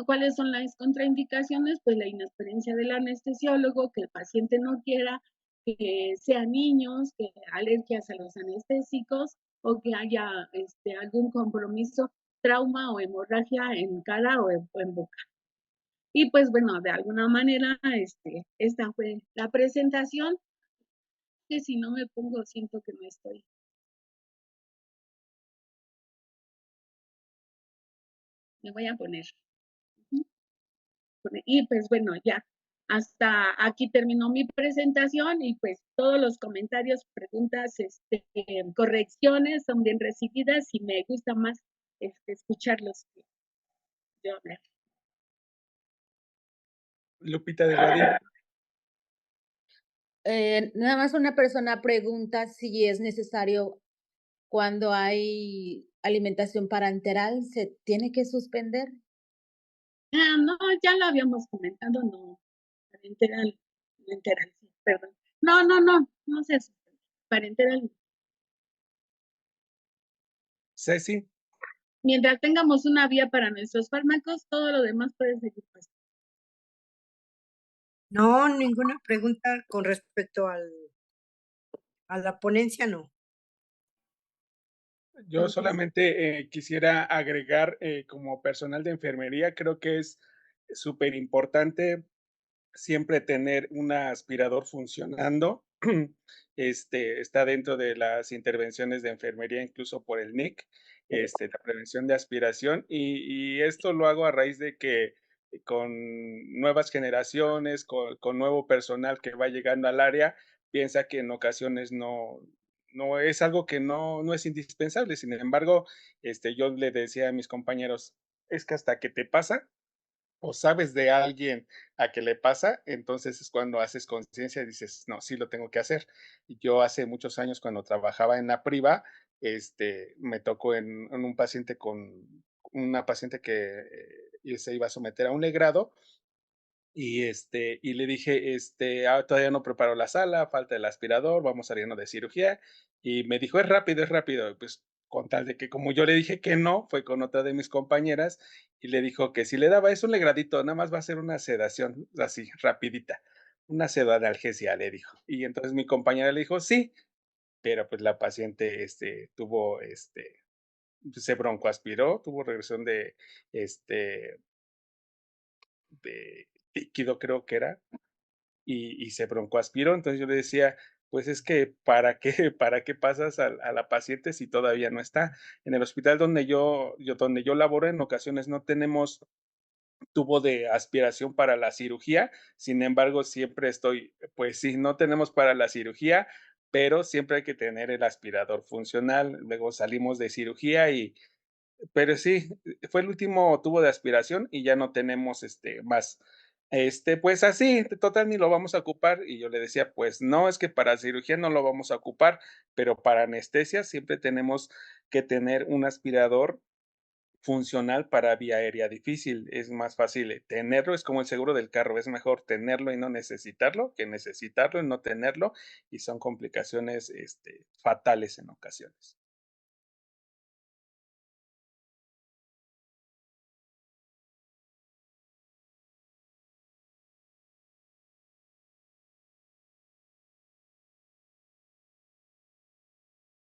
¿Cuáles son las contraindicaciones? Pues la inexperiencia del anestesiólogo, que el paciente no quiera, que sean niños, que alergias a los anestésicos o que haya algún compromiso, trauma o hemorragia en cara o en boca. Y pues bueno, de alguna manera, esta fue la presentación, que si no me pongo siento que no estoy. Me voy a poner. Y pues bueno, ya, hasta aquí terminó mi presentación y pues todos los comentarios, preguntas, correcciones son bien recibidas y me gusta más escucharlos que yo hablar. Lupita de Radio. Nada más una persona pregunta si es necesario cuando hay alimentación parenteral, ¿se tiene que suspender? No, ya lo habíamos comentado, no, parenteral, sí, perdón. No sé, parenteral. Ceci. Mientras tengamos una vía para nuestros fármacos, todo lo demás puede seguir pasando. No, ninguna pregunta con respecto a la ponencia, no. Yo solamente quisiera agregar como personal de enfermería, creo que es súper importante siempre tener un aspirador funcionando. Está dentro de las intervenciones de enfermería, incluso por el NIC, la prevención de aspiración. Y esto lo hago a raíz de que con nuevas generaciones, con nuevo personal que va llegando al área, piensa que en ocasiones no es algo que no es indispensable. Sin embargo, yo le decía a mis compañeros, es que hasta que te pasa, o sabes de alguien a que le pasa, entonces es cuando haces conciencia y dices, no, sí lo tengo que hacer. Y yo hace muchos años cuando trabajaba en la priva, me tocó en un paciente con una paciente que se iba a someter a un legrado y le dije, todavía no preparo la sala, falta el aspirador, vamos saliendo de cirugía. Y me dijo, es rápido, es rápido. Pues con tal de que como yo le dije que no, fue con otra de mis compañeras y le dijo que si le daba eso un legradito, nada más va a ser una sedación así, rapidita. Una analgesia, le dijo. Y entonces mi compañera le dijo, sí, pero pues la paciente tuvo se broncoaspiró, tuvo regresión de líquido, creo que era, y se broncoaspiró. Entonces yo le decía, pues es que, ¿para qué, para qué pasas a la paciente si todavía no está? En el hospital donde yo laboro, en ocasiones no tenemos tubo de aspiración para la cirugía, sin embargo, siempre estoy, pues sí, no tenemos para la cirugía, pero siempre hay que tener el aspirador funcional. Luego salimos de cirugía pero sí, fue el último tubo de aspiración y ya no tenemos, más. Pues así, total ni lo vamos a ocupar. Y yo le decía: "Pues no, es que para cirugía no lo vamos a ocupar, pero para anestesia siempre tenemos que tener un aspirador funcional para vía aérea difícil". Es más fácil, tenerlo, es como el seguro del carro, es mejor tenerlo y no necesitarlo, que necesitarlo y no tenerlo, y son complicaciones, fatales en ocasiones.